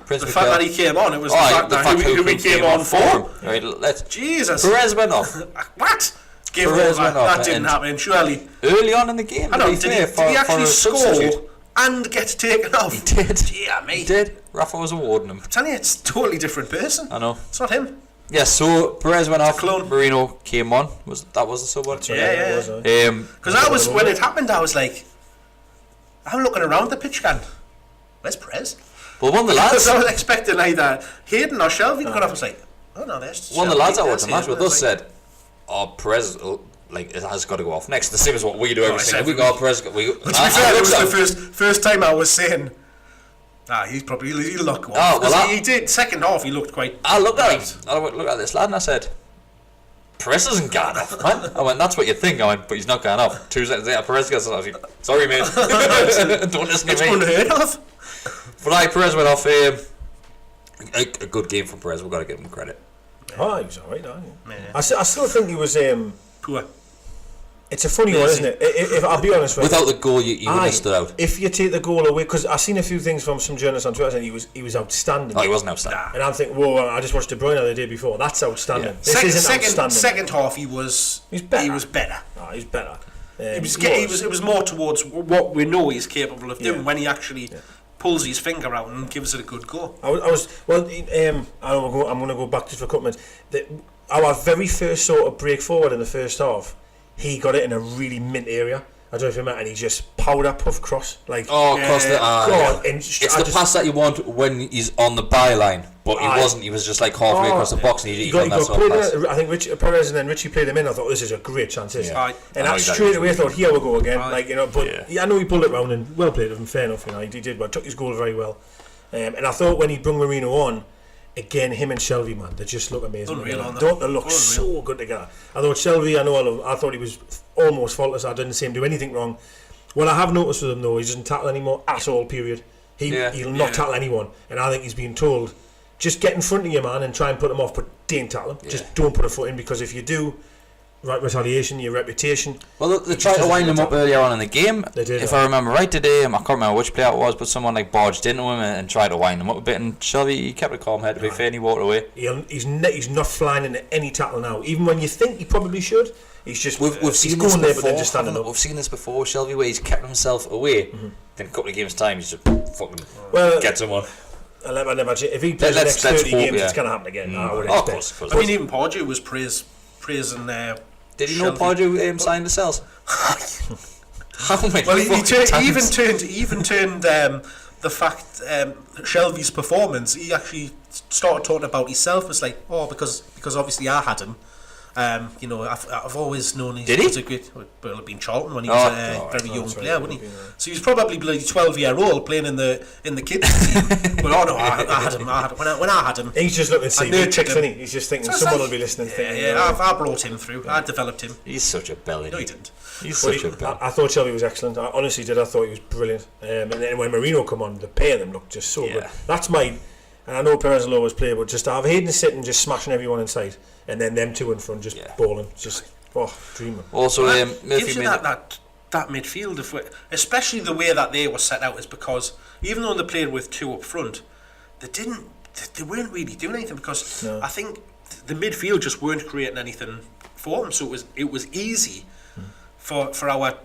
Prince the fact that he came on, it was the fact that who he came on for. Right, Jesus. Perez went off. What? That didn't happen, surely. Early on in the game, did he actually score and get taken off? He did. Yeah, mate. He did. Rafa was awarding him. I'm telling you, it's a totally different person. I know. It's not him. Yeah, so Perez went off. Clone. Marino came on. That was the sub one? Yeah. Because when it happened, I was like, I'm looking around the pitch going, where's Perez? Well, one of the lads... Because I was expecting either Hayden or Shelby to come off and say, oh no, there's one of the lads I watched the match with us said, Perez, it has got to go off next. The same as what we do every single week. Perez... To be fair, it was the first time I was saying, he'll not go off. Well, he did. Second half, he looked quite... I looked at him. I looked at this lad and I said, Perez isn't going off, man. I went, that's what you think. I went, but he's not going off. 2 seconds later, Perez goes off. Sorry, mate. Don't listen to me. It's unheard of. But Perez went off. A good game from Perez. We've got to give him credit. He was alright, I still think he was poor. It's a funny one, isn't it? If I'll be honest with you. Without the goal, you would have stood out. If you take the goal away, because I've seen a few things from some journalists on Twitter saying he was outstanding. Oh, he wasn't outstanding. And I'm thinking, whoa, I just watched De Bruyne the day before. That's outstanding. Yeah. This isn't outstanding. Second half, he was better. He was better. He's better. It was more towards what we know he's capable of doing when he actually pulls his finger out and gives it a good go. I'm going to go back just for a couple minutes. Our very first sort of break forward in the first half, he got it in a really mint area. I don't know if you remember, and he just powered up puff cross like across the and it's the pass that you want when he's on the byline, but he wasn't. He was just like halfway across the box, and he got that sort of pass. I think Perez and then Richie played him in. I thought this is a great chance, and I straight exactly away thought here we go again, like But I know he pulled it round and well played of him. Fair enough, he did, but took his goal very well. And I thought when he brought Marino on. Again, him and Shelby, man, they just look amazing. Don't they look so good together? I thought Shelby, I thought he was almost faultless. I didn't see him do anything wrong. What I have noticed with him, though, he doesn't tackle anymore at all, period. He'll not tackle anyone. And I think he's being told, just get in front of your man and try and put him off, but don't tackle him. Just don't put a foot in, because if you do, retaliation, your reputation. Well, they tried to wind him up earlier on in the game. They did, if I remember right today, I can't remember which player it was, but someone like barged into him and tried to wind him up a bit, and Shelby, he kept a calm head, to be fair, and he walked away. He's not flying into any tackle now, even when you think he probably should. He's just we've seen this before. We've seen this before, Shelby, where he's kept himself away. Then a couple of games time, he's just fucking gets someone. If he plays the next 30 games, it's going to happen again. I would expect. Of course. I mean, even Pardew was praising. Did you know Pardew signed the cells? How many? Well, he even turned the fact Shelby's performance. He actually started talking about himself as like, because obviously I had him. I've always known he was a great. Well, it'd been Charlton when he was a very young player, wouldn't he? So he was probably bloody 12-year-old playing in the kids team. But I had him. When I had him, he's just looking to see the chicks, isn't he? He's just thinking someone will be listening. I brought him through. I developed him. He's such a belly. No, he didn't. He's such a belly. I thought Shelby was excellent. I honestly did. I thought he was brilliant. And then when Marino come on, the pair of them looked just so good. That's my. And I know Perez will always play, but just to have Hayden sitting just smashing everyone inside, and then them two in front just balling, just dreaming. Also, gives you that midfield, especially the way that they were set out, is because even though they played with two up front, they weren't really doing anything, because I think the midfield just weren't creating anything for them. So it was easy for our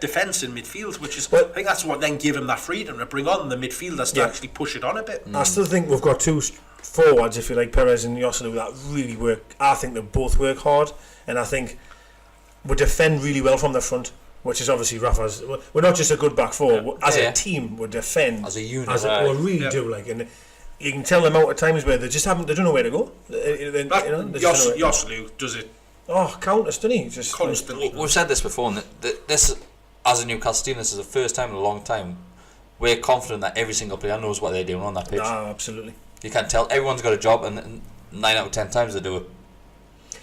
defence in midfield, which is I think that's what then gave him that freedom to bring on the midfielders to actually push it on a bit. I still think we've got two forwards, if you like, Perez and Yosselu, that really work. I think they both work hard, and I think we defend really well from the front, which is obviously Rafa's. We're not just a good back four. As a team, we defend as a unit. We really do, like, and you can tell them out at times where they don't know where to go. Yosselu does it. Countless, doesn't he? Just constantly. We've said this before, and this, as a Newcastle team, this is the first time in a long time we're confident that every single player knows what they're doing on that pitch. Absolutely. You can tell everyone's got a job, and 9 out of 10 times they do it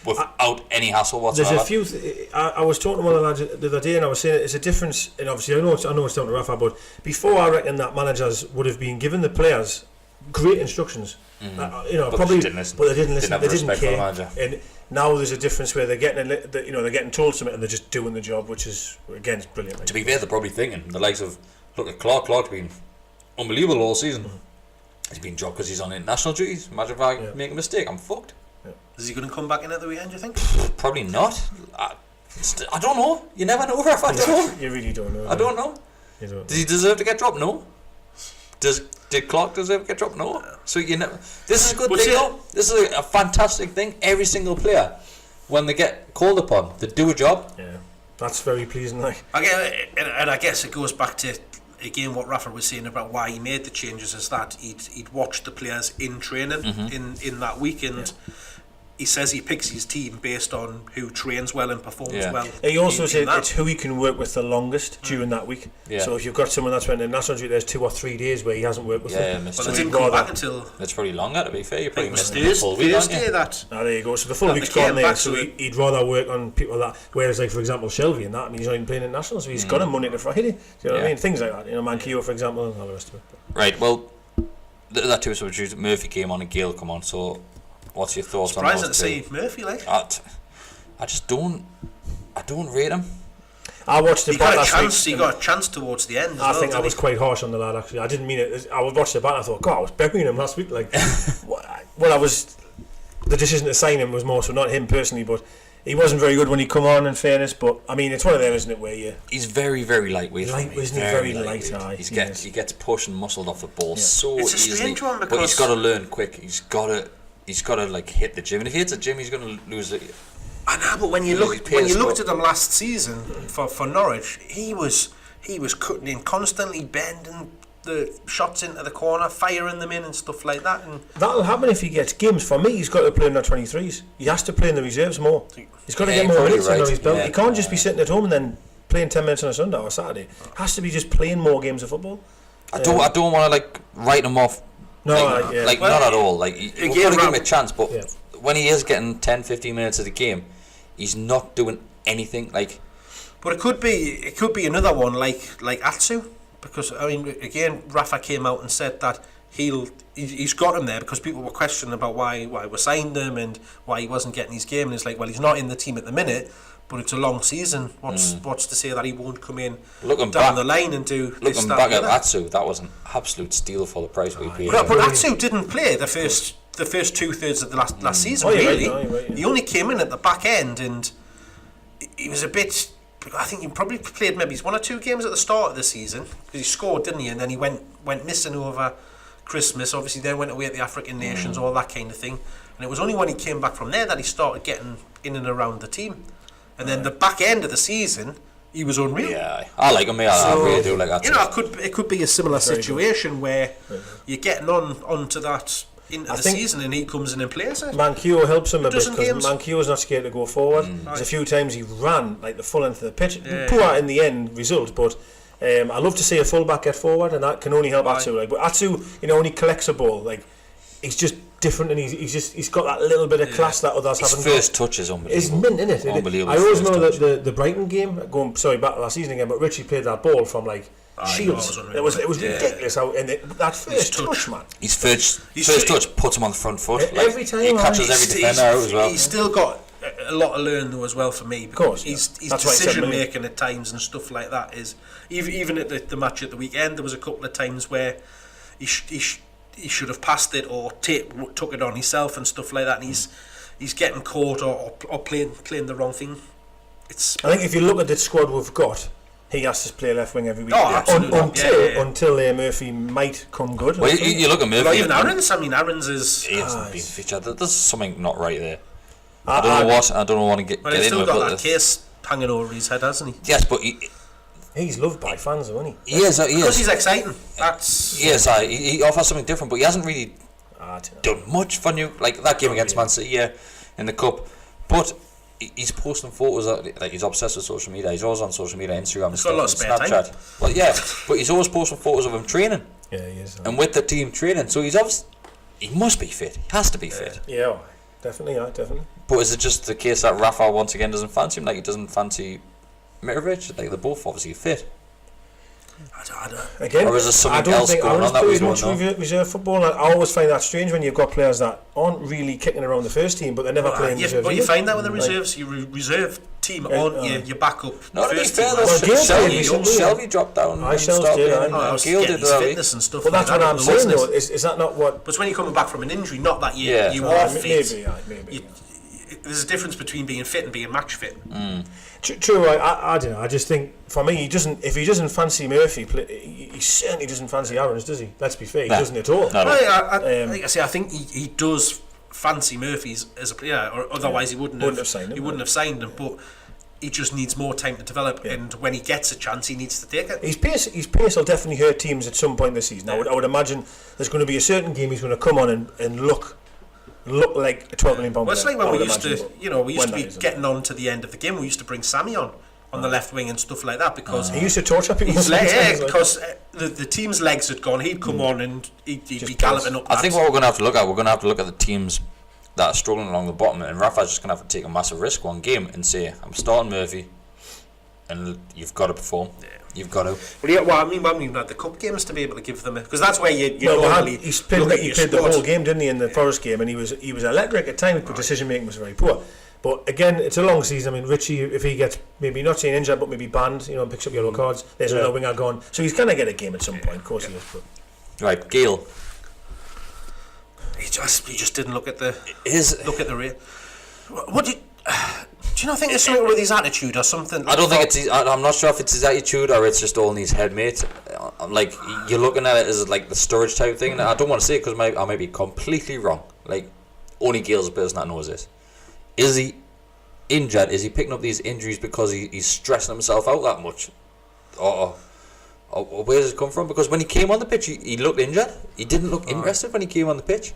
without any hassle whatsoever. There's a few. I was talking to one of the lads the other day, and I was saying it's a difference. And obviously, I know it's down to Rafa, but before I reckon that managers would have been giving the players great instructions. But probably they didn't listen. But they didn't listen. They didn't care. The and now there's a difference where they're getting told something and they're just doing the job, which is again brilliant. To be fair, they're probably thinking the likes of look at Clark. Clark's been unbelievable all season. He's been dropped because he's on international duties. Imagine if I make a mistake, I'm fucked. Is he going to come back in at the weekend, do you think? Probably not. I don't know. You never know, Raf. I don't. You really don't know. I don't know. You don't. Does he deserve to get dropped? No. Did Clark deserve to get dropped? No. So this is a good thing, though. This is a fantastic thing. Every single player, when they get called upon, they do a job. Yeah, that's very pleasing. Like, I guess it goes back to again what Rafa was saying about why he made the changes, is that he'd watched the players in training in that week, and he says he picks his team based on who trains well and performs well. He also said it's who he can work with the longest during that week. So if you've got someone that's went in national duty, there's 2 or 3 days where he hasn't worked with them. But it didn't come back until... That's probably longer, to be fair. You're probably missing the full week, aren't you? There you go. So the full week's gone there, so he'd rather work on people that... Whereas, like, for example, Shelby and that, and he's not even playing in national, so he's got him Monday to Friday. Do you know what I mean? Things like that. Manquillo, for example, and all the rest of it. Right, well, that too, so Murphy came on and Gale come on, so... What's your thoughts on those two? Surprising to see Murphy, like. I just don't rate him. I watched it back last week. He got a chance towards the end. I think I was quite harsh on the lad, actually. I didn't mean it. I watched it back and I thought, God, I was burying him last week. Like, the decision to sign him was more so not him personally, but he wasn't very good when he come on, in fairness. But I mean, it's one of them, isn't it? Where he's very, very lightweight. Isn't he? Very light. He gets pushed and muscled off the ball so it's easily. A strange one, because but he's got to learn quick. He's got to like hit the gym, and if he hits the gym, he's going to lose it. I know, but when you looked at him last season for Norwich, he was cutting in constantly, bending the shots into the corner, firing them in and stuff like that. And that'll happen if he gets games. For me, he's got to play in the 23s. He has to play in the reserves more. He's got to get more minutes under his belt. He can't just be sitting at home and then playing 10 minutes on a Sunday or Saturday. Has to be just playing more games of football. I don't want to like write him off. No, well, not at all. Like we've got to give him a chance, but when he is getting 10-15 minutes of the game, he's not doing anything. Like, but it could be another one like Atsu, because I mean, again, Rafa came out and said that he's got him there because people were questioning about why we signed him and why he wasn't getting his game, and it's like, well, he's not in the team at the minute, but it's a long season. What's to say that he won't come in down the line and do this? Looking back at Atsu, that was an absolute steal for the price we paid. But Atsu didn't play the first 2/3 of the last season. Really, right. He only came in at the back end, and he was a bit. I think he probably played maybe 1 or 2 games at the start of the season because he scored, didn't he? And then he went missing over Christmas. Obviously, then went away at the African nations, all that kind of thing. And it was only when he came back from there that he started getting in and around the team. And then the back end of the season, he was unreal. Yeah, I like him. I really do like that. You know, it could be a similar situation where you're getting onto that into the season and he comes in and plays it. Manquillo helps him a bit because Manquillo's not scared to go forward. There's a few times he ran like the full length of the pitch. Poor in the end result, but I love to see a fullback get forward, and that can only help Atsu. Like, but Atsu, you know, when he collects a ball, like he's just different, and he's got that little bit of class that others haven't got. His first touch is unbelievable. It's mint, isn't it? Unbelievable. I always know that the Brighton game, back to last season again, but Richie played that ball from like Shields. It was ridiculous how that first touch, man. His first touch puts him on the front foot. Every time he catches every defender out as well. He's still got a lot to learn though as well for me. Because of course, his decision making at times and stuff like that is even at the match at the weekend. There was a couple of times where he should have passed it or took it on himself and stuff like that, and he's getting caught or playing the wrong thing. I think if you look at the squad we've got, he has to play left wing every week. Until Murphy might come good. Well, you look at Murphy. Well, even Aaron's. I mean, Aaron's is. He hasn't been featured. There's something not right there. I don't know what. I don't want to get into it. He's still got that case hanging over his head, hasn't he? Yes, but he's loved by fans, isn't he? Because he's exciting. He offers something different, but he hasn't really done much for you. Like that game against Man City, in the cup. But he's posting photos. Like he's obsessed with social media. He's always on social media, Instagram, and Snapchat. Time. Well, yeah, but he's always posting photos of him training. Yeah, he is. And with the team training, so he must be fit. He has to be fit. Yeah, definitely. But is it just the case that Rafa once again doesn't fancy him? Like he doesn't fancy Mitrovic? Like they're both obviously fit. I don't. Again, or is there something else going on that we don't know? Reserve football. I always find that strange when you've got players that aren't really kicking around the first team, but they're never playing reserves. But you find that with the reserves, your reserve team on your backup. No, to be fair though, Shelby dropped down. Gale did fitness and stuff. But that's what I'm saying though. Is that not what? But when you're coming back from an injury, not that you are fit. Maybe. There's a difference between being fit and being match fit. True, I don't know. I just think for me, if he doesn't fancy Murphy, he certainly doesn't fancy Aarons, does he? Let's be fair, he doesn't at all. Like I say, I think he does fancy Murphy as a player, or otherwise he wouldn't have signed him. He wouldn't have signed him, but he just needs more time to develop, and when he gets a chance, he needs to take it. His pace will definitely hurt teams at some point this season. I would imagine there's going to be a certain game he's going to come on and look like a £12 million player. Well, it's like when we used to be getting on to the end of the game. We used to bring Sammy on the left wing and stuff like that because he used to torture people. Because the team's legs had gone. He'd come on and he'd be galloping up. I think what we're going to have to look at, the teams that are struggling along the bottom, and Rafa's just going to have to take a massive risk one game and say, I'm starting Murphy, and you've got to perform. You've got to. I mean, like the cup games to be able to give them because that's where you normally. He played the whole game, didn't he, in the Forest game, and he was electric at times, but decision making was very poor. But again, it's a long season. I mean, Richie, if he gets maybe not saying injured, but maybe banned, and picks up yellow cards, there's another winger gone, so he's gonna get a game at some point. Of course he is. But. Right, Gale. He just didn't look at the rate. What do you not think there's something with his attitude or something? I don't think it's. I'm not sure if it's his attitude or it's just all in his head, mate. Like you're looking at it as like the storage type thing, and I don't want to say it because I might be completely wrong. Like only Gale's a person that knows this. Is he injured? Is he picking up these injuries because he's stressing himself out that much? Or where does it come from? Because when he came on the pitch, he looked injured. He didn't look interested when he came on the pitch.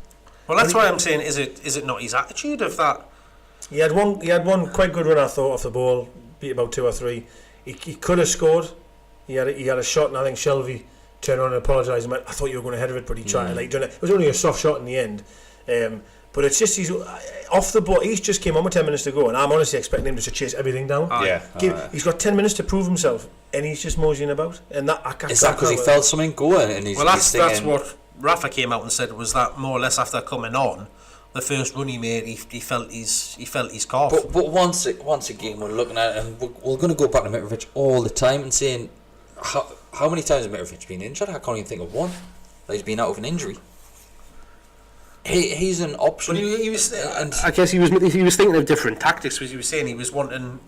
Well, that's why I'm saying, is it not his attitude of that? He had one quite good run, I thought, off the ball, beat about 2 or 3. He could have scored. He had a shot, and I think Shelvey turned around and apologised. I thought you were going to header it, but he tried. It was only a soft shot in the end. But it's just he's off the ball. He's just came on with 10 minutes to go, and I'm honestly expecting him to chase everything down. He's got 10 minutes to prove himself, and he's just moseying about. And is that because he felt something going? And that's what Rafa came out and said, was that more or less after coming on, the first run he made, he felt his cough. But once again, we're looking at it, and we're going to go back to Mitrovic all the time and saying, how many times has Mitrovic been injured? I can't even think of one that he's been out of an injury. He's an option. But he was. I guess he was thinking of different tactics. Because he was saying he was wanting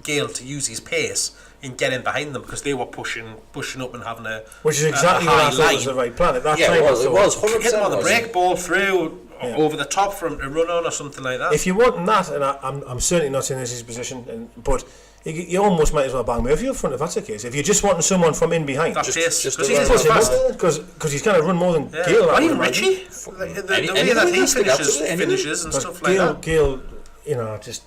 Gale to use his pace in getting behind them because they were pushing up and having a. Which is exactly what I thought was the right plan at that time. It was 100%. Hit him on the break, ball through over the top for him to run on or something like that. If you want that, and I'm certainly not saying this is his position, but you almost might as well bang Murphy up front if that's the case. If you're just wanting someone from in behind, because he's kind of run more than Gale. Or even Richie, the way that he finishes and stuff like that. Gale, just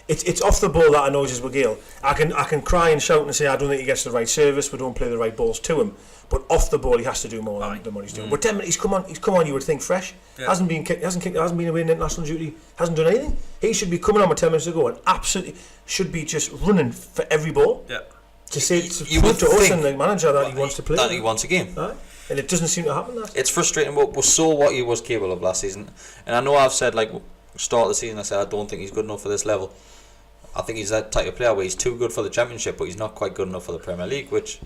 it's off the ball that annoys us with Gale. I can cry and shout and say I don't think he gets the right service. We don't play the right balls to him. But off the ball, he has to do more than what he's doing. But 10 minutes, he's come on. You would think fresh. Hasn't been kicked. Hasn't been away in international duty. Hasn't done anything. He should be coming on with 10 minutes to go and absolutely should be just running for every ball. Yeah. To prove to us and the manager that he wants to play. That he wants a game. Right? And it doesn't seem to happen. It's frustrating. We saw what he was capable of last season, and I know I've said start of the season I said I don't think he's good enough for this level. I think he's that type of player where he's too good for the Championship, but he's not quite good enough for the Premier League, which.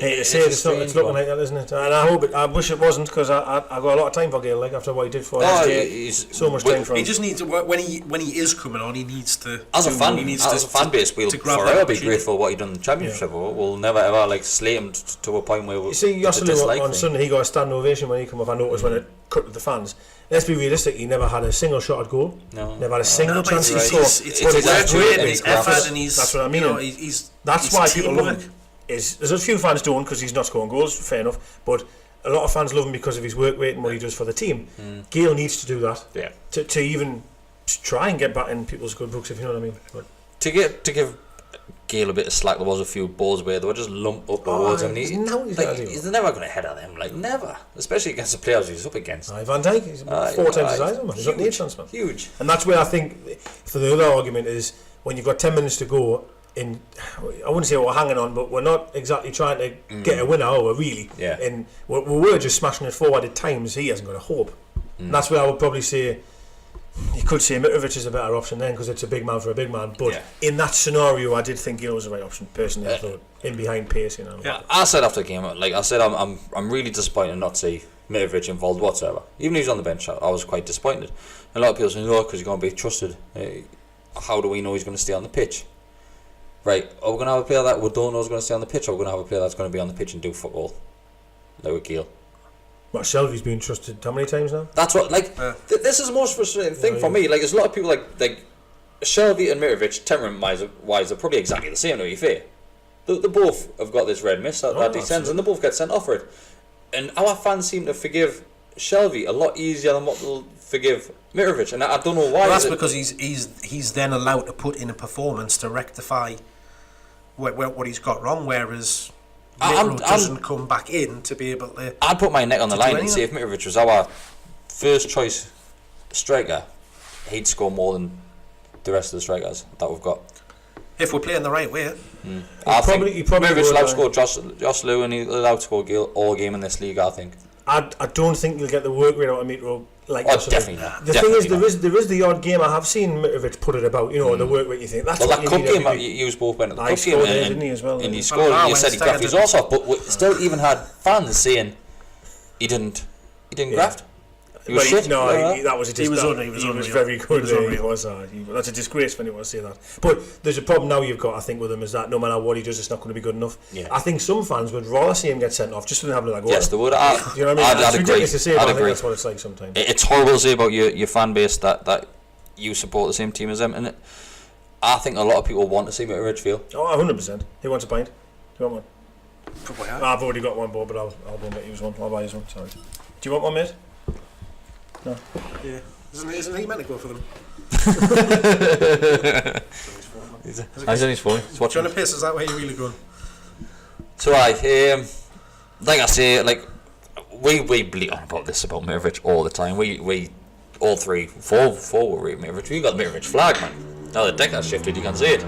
It's looking like that, isn't it? And I wish it wasn't, because I got a lot of time for Gale, after what he did for us. He's so much time for him. He just needs to, when he is coming on, he needs to. As a fan base, we'll forever be grateful for what he done in the Championship. We'll never ever slate him to a point where we'll. You see, Joselu on Sunday, he got a standing ovation when he came off. I noticed when it cut to the fans. Let's be realistic. He never had a single shot at goal. No. Never had a single chance to score. It's his effort, and that's what I mean. That's why people love him. There's a few fans don't, because he's not scoring goals, fair enough, but a lot of fans love him because of his work rate and what he does for the team. Gale needs to do that to even try and get back in people's good books, if you know what I mean. But to give Gale a bit of slack, there was a few balls where they were just lumped up towards him. He's never going to head at them, never, especially against the players he's up against. Van Dijk, he's 4 times his size, man. He's got the chance, man. Huge. And that's where I think, for the other argument, is when you've got 10 minutes to go. I wouldn't say we're hanging on, but we're not exactly trying to get a winner, are we, really? Yeah. And we were just smashing it forward at times. He hasn't got a hope. And that's where I would probably say, you could say Mitrovic is a better option then, because it's a big man for a big man. But in that scenario, I did think Gale was the right option, personally. I thought, in behind pace, I said after the game, I said, I'm really disappointed not to see Mitrovic involved whatsoever. Even if he's on the bench, I was quite disappointed. A lot of people saying, because he's going to be trusted. How do we know he's going to stay on the pitch? Right, are we going to have a player that we don't know is going to stay on the pitch, or are we going to have a player that's going to be on the pitch and do football? Like with Gale. But Shelvey's been trusted how many times now? That's what, this is the most frustrating thing for me. There's a lot of people like Shelvey and Mitrovic, temperament-wise, are probably exactly the same, to be fair. They both have got this red mist that descends, and they both get sent off for it. And our fans seem to forgive Shelvey a lot easier than what they'll forgive Mitrovic, and I don't know why. Well, that's because he's then allowed to put in a performance to rectify what he's got wrong, whereas Mitrovic doesn't come back in to be able to. I'd put my neck on the line and say if Mitrovic was our first choice striker, he'd score more than the rest of the strikers that we've got. If we're playing the right way. I think Mitrovic will outscore Joselu, and he'll outscore Gale all game in this league, I think. I don't think you'll get the work rate out of Mitro like definitely not. The thing is, there is the odd game I have seen Mitrovic put it about, the work rate you think. That's that cup game, you both went at the cup game, didn't he, as well? And he scored, and you said he graft his arse off, but we still even had fans saying he didn't graft. He was shit. That was a he was very good. That's a disgrace when anyone say that. But there's a problem now you've got, I think, with him, is that no matter what he does, it's not going to be good enough. Yeah. I think some fans would rather see him get sent off just to have another go. Yes, they would. You know what I mean? I'd it's agree. ridiculous to say, but I think that's what it's like sometimes. It's horrible to say about your fan base that you support the same team as them, and I think a lot of people want to see him at Ridgefield. Oh, 100%. He wants a pint. Do you want one? Probably. I've already got one, but I'll go get you one. I'll buy you one. Sorry. Do you want one, mate? No. Yeah. Isn't he meant to go for them? He's on his phone. He's watching. Trying to piss, is that where you're really going? So like I say, like we bleat on about this about Mitrovic all the time. We all four were rating Mitrovic. We got the Mitrovic flag, man. Now the deck has shifted, you can see it.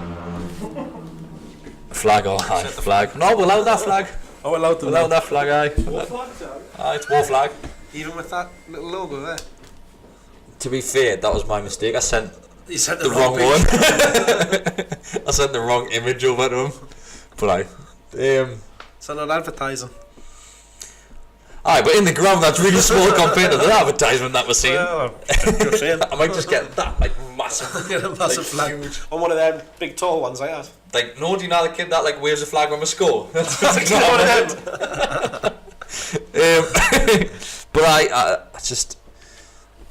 Flag, oh aye, flag. No, we're allowed that flag. Oh, we're allowed that flag, aye. Aye, it's war flag. Even with that little logo there. To be fair, that was my mistake. I sent You sent the wrong one. I sent the wrong image over to him. But So not advertising. Aye, but in the ground that's really small compared to the advertisement that we're seeing. Well, just saying. I might just get that like massive, massive flag on one of them big tall ones I had. Like, no, do you know the kid that like waves a flag when we score? That's exactly one of them. But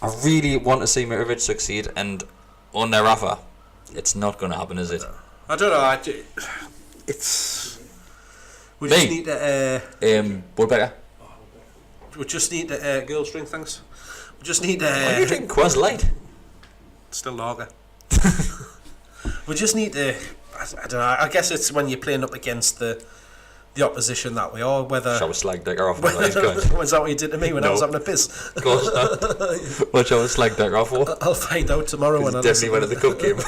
I really want to see Mitrovic succeed, and on their offer, it's not going to happen, is it? I don't know. It's we just need to. Woodbecker. We just need girls drink things. We just need. What are you drinking? Quaz Light. Still lager. We just need to. I don't know. I guess it's when you're playing up against the opposition that we are. Whether shall we slag Decker off? Was that what you did to me when I was having a piss? Of course not. What shall we slag Decker off for? I'll find out tomorrow when I definitely went to the cup game.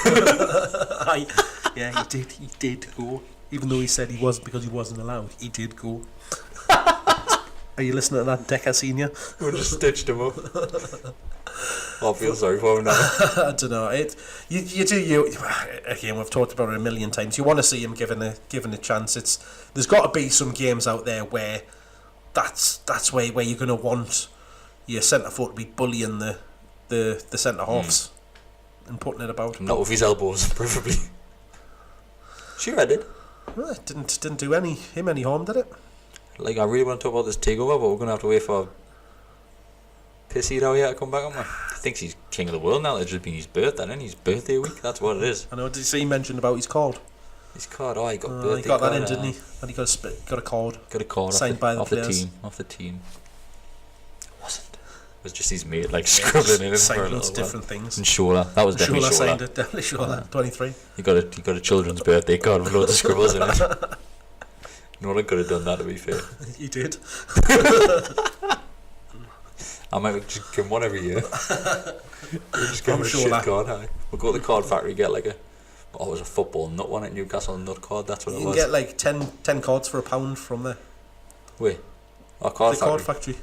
Yeah, he did go. Even though he said he wasn't because he wasn't allowed, he did go. Are you listening to that, Deka Senior? We just stitched him up. I feel sorry for him now. I don't know. You again, we've talked about it a million times. You want to see him given a chance. There's got to be some games out there where that's where you're going to want your centre forward to be bullying the centre halves and putting it about. Not with his elbows, preferably. Sure, I did. Well, it didn't do him any harm, did it? Like, I really want to talk about this takeover, but we're going to have to wait for Pissy down here to come back on. He thinks he's king of the world now. It's just been his birthday, and his birthday week. That's what it is. I know. Did you see he mentioned about his card? His card. Oh, he got birthday. He got card, that in, didn't he? And he got a card. Got a card signed by the players. Off the team. It wasn't. It was just his mate, like scribbling in it for a little different things. And Shola, that was definitely Shola. Signed it, definitely Shola. 23. He got a children's birthday card with loads of scribbles in it. No one could have done that, to be fair. You did. I might just give him one every year. We'll just give him a shit card. We'll go to the card factory, get like it was a football nut one at Newcastle, nut card. That's what it was. You can get like 10 cards for £1 from there. Wait, our card the factory. Card factory.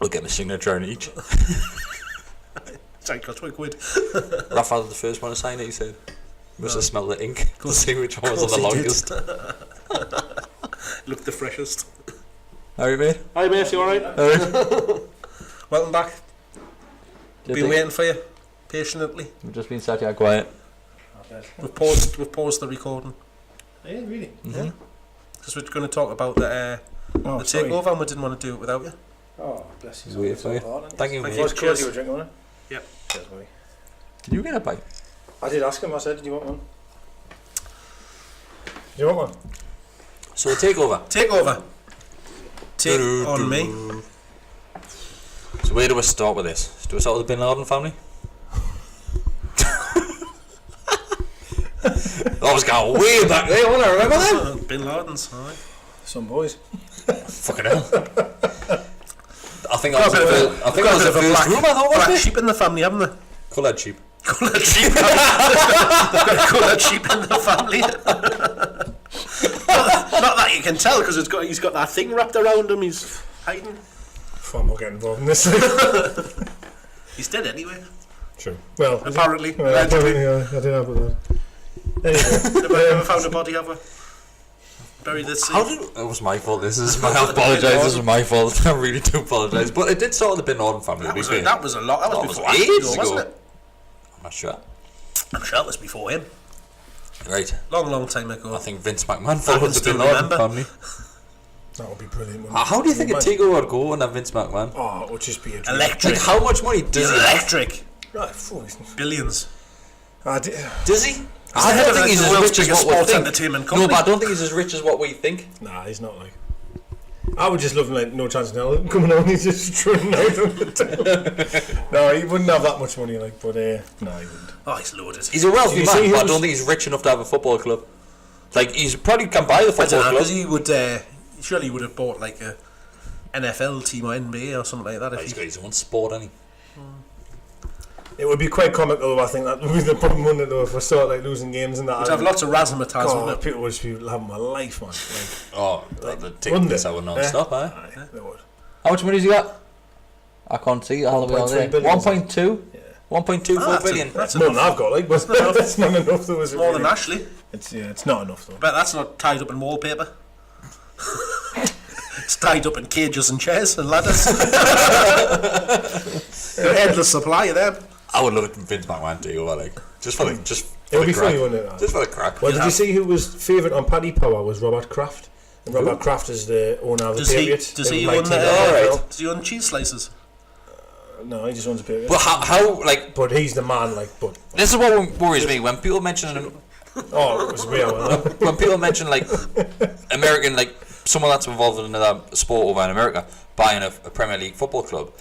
We'll get my signature in each. It's like got £20. Rafa was the first one to sign it. He said, "Must have smelled the ink to see which one was on the longest." Looked the freshest. Alright, mate. Hi, mate. You alright? Welcome back. Been waiting for you patiently. We've just been sat here quiet. We've paused the recording. Yeah, really? Yeah. Because we're going to talk about the takeover, and we didn't want to do it without you. Oh, bless you. Wait for you. Thank you, mate. Cheers. You were drinking one? Yep. Cheers, buddy. Did you get a bite? I did ask him. I said, "Did you want one?" Do you want one? So takeover. Take on me. So where do we start with this? Do we start with the Bin Laden family? I was going way back there, wasn't I? Remember them? Bin Laden's, alright. Some boys. Fucking hell. I think I was the first room, I thought, wasn't black it? sheep in the family, haven't they? Coloured sheep. Coloured sheep. They've got a coloured sheep in the family. Not that you can tell, because he's got that thing wrapped around him. He's hiding. I'm not getting involved in this. He's dead anyway. True. Well, apparently. I didn't know about that. Anyway, never found a body, have we? Buried this sea. It was my fault. I apologise. This was my fault. I really do apologise. But it did start with the Bin Laden family. That was a lot. That was before ages ago, wasn't it? I'm not sure. I'm sure it was before him. Right. Long time ago. I think Vince McMahon followed the Bin Laden family. That would be brilliant. How do you think a takeover would go under Vince McMahon? Oh, it would just be a dream. Electric. Like, how much money does he have? Electric. Billions. Does he? I don't think he's as rich as what we think. No, but I don't think he's as rich as what we think. Nah, he's not like. I would just love him like no chance in hell coming on. He's just strutting out of the town. No, he wouldn't have that much money, like. But no, he wouldn't. Oh, he's loaded. He's a wealthy man, but I don't think he's rich enough to have a football club. Like he's probably can buy the football club. Because he would. Surely he would have bought like a NFL team or NBA or something like that. He's got his own sport, hasn't he? It would be quite comical, I think. That would be the problem, wouldn't it, though, if we start like losing games and that. Would have lots of razzmatazz, wouldn't it? People would just be having my life, man. They'd take this out non-stop, eh? Aye, they would. How much money has he got? I can't see. 1.3 billion. 1.2? Yeah. 1.24 billion. That's more than I've got, like, but that's not enough, though, is it? More than Ashley. It's not enough, though. But that's not tied up in wallpaper. It's tied up in cages and chairs and ladders. An endless supply of them. I would love to convince my man to go, like, just for the it would be crack. funny, wouldn't it? Just for the crack. Well, did you see who was favourite on Paddy Power was Robert Kraft? And Robert Kraft is the owner of the Patriots. Does he own Does he own cheese slices? No, he just owns the Patriots. But how, like... But he's the man, like, but... This is what worries me, when people mention... it was real, when people mention, like, American, like, someone that's involved in another sport over in America, buying a Premier League football club...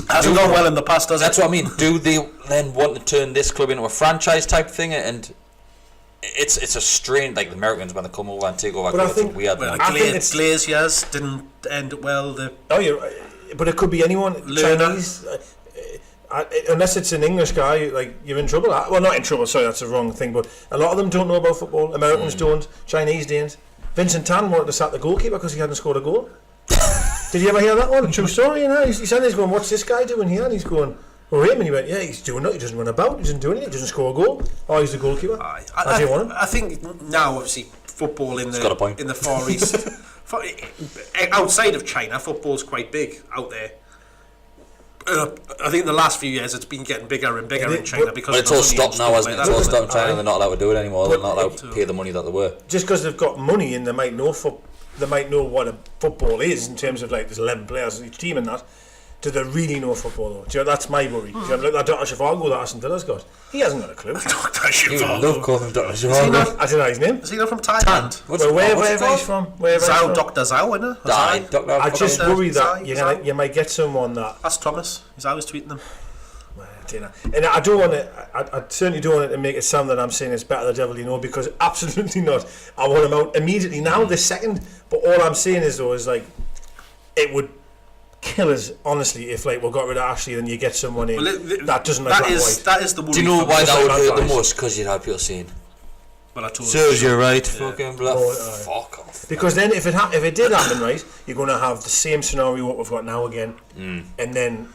Hasn't gone well in the past, does it? That's what I mean. Do they then want to turn this club into a franchise type thing? And it's a strain, like the Americans when they come over and take over. But I think weird. Well, Glaziers didn't end well. You're right. But it could be anyone. Chinese. Unless it's an English guy, like you're in trouble. Well, not in trouble. Sorry, that's the wrong thing. But a lot of them don't know about football. Americans don't. Chinese don't. Vincent Tan wanted to sack the goalkeeper because he hadn't scored a goal. Did you ever hear that one? A true story, you know? He's going, what's this guy doing here? And he's going, him. And he went, yeah, he's doing it. He doesn't run about. He doesn't do anything. He doesn't score a goal. Oh, he's the goalkeeper. How do you want him? I think now, obviously, football in the Far East, outside of China, football's quite big out there. I think in the last few years it's been getting bigger and bigger in China because it's all stopped now, hasn't it? It's all stopped in China. They're not allowed to do it anymore. They're not allowed to pay the money that they were. Just because they've got money and they might know what a football is in terms of like there's 11 players in each team and that. Do they really know football though? Do you know, that's my worry. Do you know, like that Dr. Zhivago that Aston Villa's got? He hasn't got a clue. Dr. Zhivago. You love calling him Dr. Zhivago. I don't know his name. Is he not from Thailand? Where he's from? Zhao, Dr. Zhao, isn't it? I just worry that you might get someone that... That's Thomas. He's always tweeting them. And I don't want to. I certainly don't want it to make it sound that I'm saying it's better the devil you know, because absolutely not. I want him out immediately now, this second. But all I'm saying is though is like it would kill us honestly if like we got rid of Ashley and you get someone in that doesn't like that is the worry. Do you know why that would hurt the most? Because you'd have people saying, well, I told serves you right, fucking blah. Fuck off. Because then if it did happen right, you're going to have the same scenario what we've got now again, and then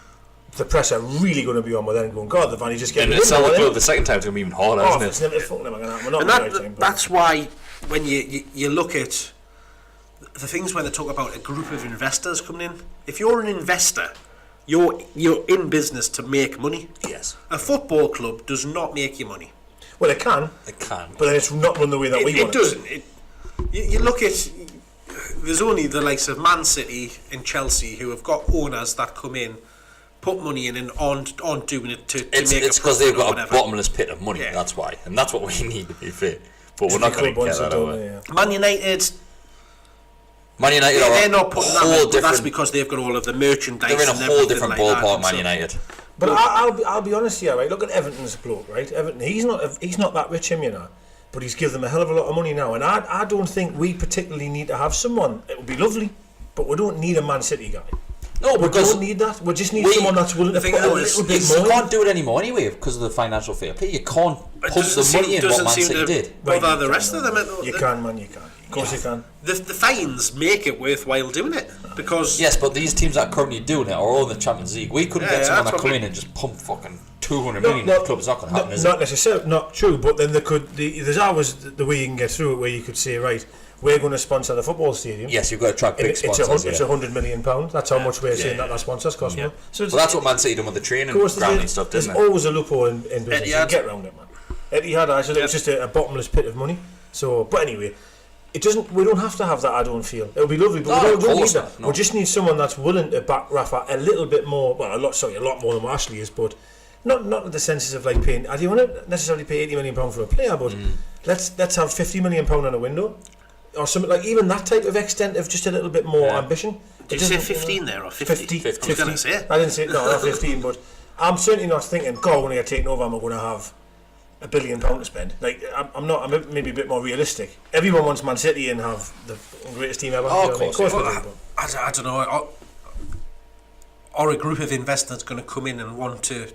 the pressure really going to be on with them going, God, the Vanny just getting it. And the second time it's going to be even harder, isn't it? It's never fucking never going to happen. And that's why when you look at the things where they talk about a group of investors coming in, if you're an investor, you're in business to make money. Yes. A football club does not make you money. Well, it can. But then it's not run the way that we want it. Doesn't. You look at, there's only the likes of Man City and Chelsea who have got owners that come in, put money in and aren't doing it to make a profit. It's because they've got a bottomless pit of money, that's why. And that's what we need to be fair. But we're not going to get that over. Man United, they're not putting that in, but that's because they've got all of the merchandise. They're in a whole different ballpark, Man United. But I'll be honest here, right? Look at Everton's bloke, right? Everton, he's not that rich, him, you know, but he's given them a hell of a lot of money now, and I don't think we particularly need to have someone. It would be lovely, but we don't need a Man City guy. No, we don't need that. We just need someone that's willing to put a little bit more. You can't do it anymore anyway because of the financial fair play. You can't pump the money in what Man City did. Bother the rest of them. You can, man. You can. Of course you can. The fines make it worthwhile doing it because yes, but these teams that are currently doing it are all in the Champions League. We couldn't get someone that come in and just pump fucking 200 million in the club. It's not going to happen, is it? Not necessarily, not true. But then there's always the way you can get through it, where you could say, right, we're going to sponsor the football stadium. Yes, you've got to attract big sponsors. It's £100 million. That's how much we're saying that sponsors cost more. So that's what Man City done with the training ground and stuff, didn't it? There's always a loophole in business. You get around it, man. Etihad, it was just a bottomless pit of money. So, but anyway, it doesn't. We don't have to have that. I don't feel it would be lovely, but we don't need that. No. We just need someone that's willing to back Rafa a little bit more. Well, a lot more than what Ashley is, but not in the senses of like paying. I don't want to necessarily pay £80 million for a player, but let's have £50 million on a window, or something like even that type of extent of just a little bit more ambition. Did you say 15 there or 50? 50. I was going to say. I didn't say no, not 15, but I'm certainly not thinking, God, when I get taken over, I'm going to have £1 billion to spend. Like I'm not. I'm maybe a bit more realistic. Everyone wants Man City and have the greatest team ever. Oh, of course. I don't know. Or a group of investors going to come in and want to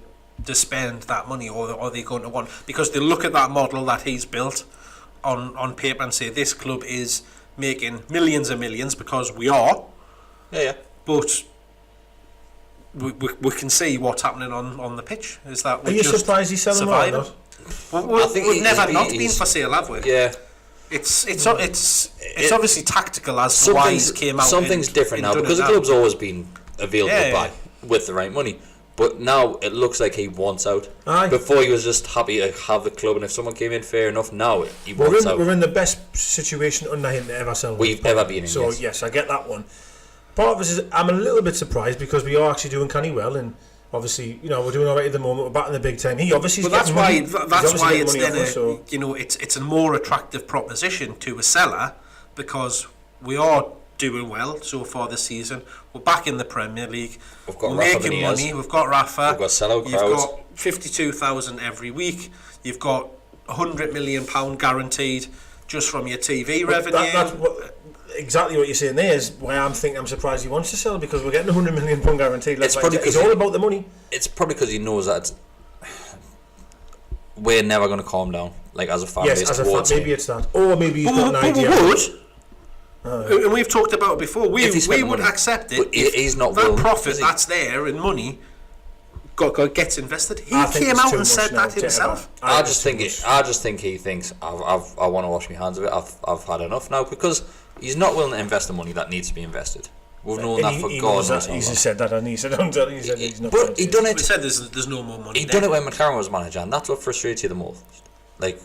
spend that money, or are they going to want, because they look at that model that he's built on paper and say this club is making millions and millions, because we are. Yeah. But we can see what's happening on the pitch. Is that are you surprised he's selling more or not? Well, we've never not been for sale, have we? Yeah. It's obviously tactical as to why he came out. Something's different now, because the club's always been available to buy with the right money. But now it looks like he wants out. Aye. Before he was just happy to have the club, and if someone came in, fair enough. Now he wants out. We're in the best situation under him to ever sell. We've ever been in. So yes, I get that one. Part of this is I'm a little bit surprised because we are actually doing canny well, and obviously we're doing alright at the moment. We're back in the big time. He obviously. But that's why it's then it's a more attractive proposition to a seller, because we are doing well so far this season. We're back in the Premier League. We're making money. We've got Rafa. We've got sellout crowds. You've got 52,000 every week. You've got £100 million guaranteed just from your TV revenue. That's exactly what you're saying there is why I'm surprised he wants to sell, because we're getting £100 million guaranteed. It's all about the money. It's probably because he knows that we're never going to calm down, like as a fan base. Yes, as a fan, maybe it's that, or maybe he's got an idea. And we've talked about it before. We would accept it. He's not that profit that's there in money gets invested. He came out and said that himself. I just think he thinks I want to wash my hands of it. I've had enough now, because he's not willing to invest the money that needs to be invested. We've known that for God knows how long. He's said that, and he said he's not. But he done it. We said there's no more money. He done it when McLaren was manager, and that's what frustrates you the most. Like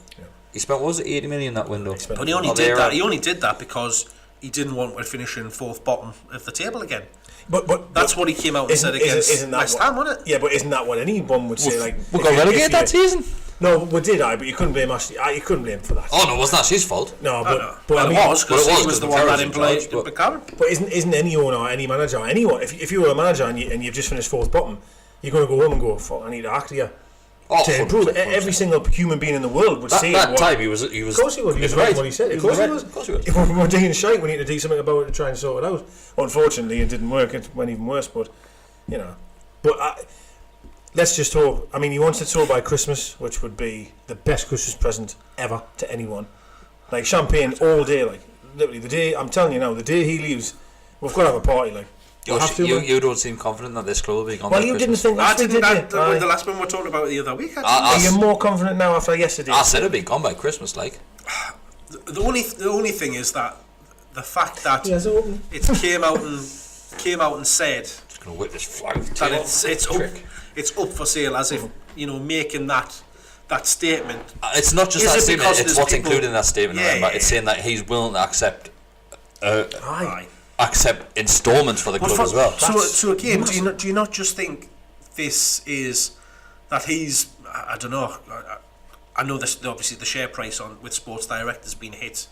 he spent, what was it, 80 million that window? But he only did that. He only did that because he didn't want to finish in fourth bottom of the table again. But that's what he came out and said against West Ham, wasn't it? Yeah, but isn't that what anyone would say? Like we got relegated that season. No, we did, but you couldn't blame Ashley. You couldn't blame him for that. Oh no, wasn't that his fault? No, but it was, because he was the one that employed McLaren. But isn't any owner, or any manager, or anyone, if you were a manager and you've just finished fourth bottom, you're going to go home and go, fuck, I need to act here. To improve. Every single human being in the world would say that time he was. Of course he would. He was right what he said. Of course he was. If we're doing shite, we need to do something about it to try and sort it out. Unfortunately, it didn't work. It went even worse. But let's just hope. I mean, he wants it sold by Christmas, which would be the best Christmas present ever to anyone. Like champagne all day. Like literally the day. I'm telling you now, the day he leaves, we've got to have a party. Like. You don't seem confident that this club will be gone. Well, you didn't think that. The last one we were talking about the other week. Are you more confident now after yesterday? I said it'd be gone by Christmas. Like the only thing is that the fact that it came out and said. Just gonna whip this flag. That it's up for sale, as if making that statement. It's not just that statement. It's what's included in that statement. Remember, it's saying that he's willing to accept. Accept installments for the club as well. So again, do you not just think this is that he's? I don't know. I know this. Obviously, the share price with Sports Direct has been hit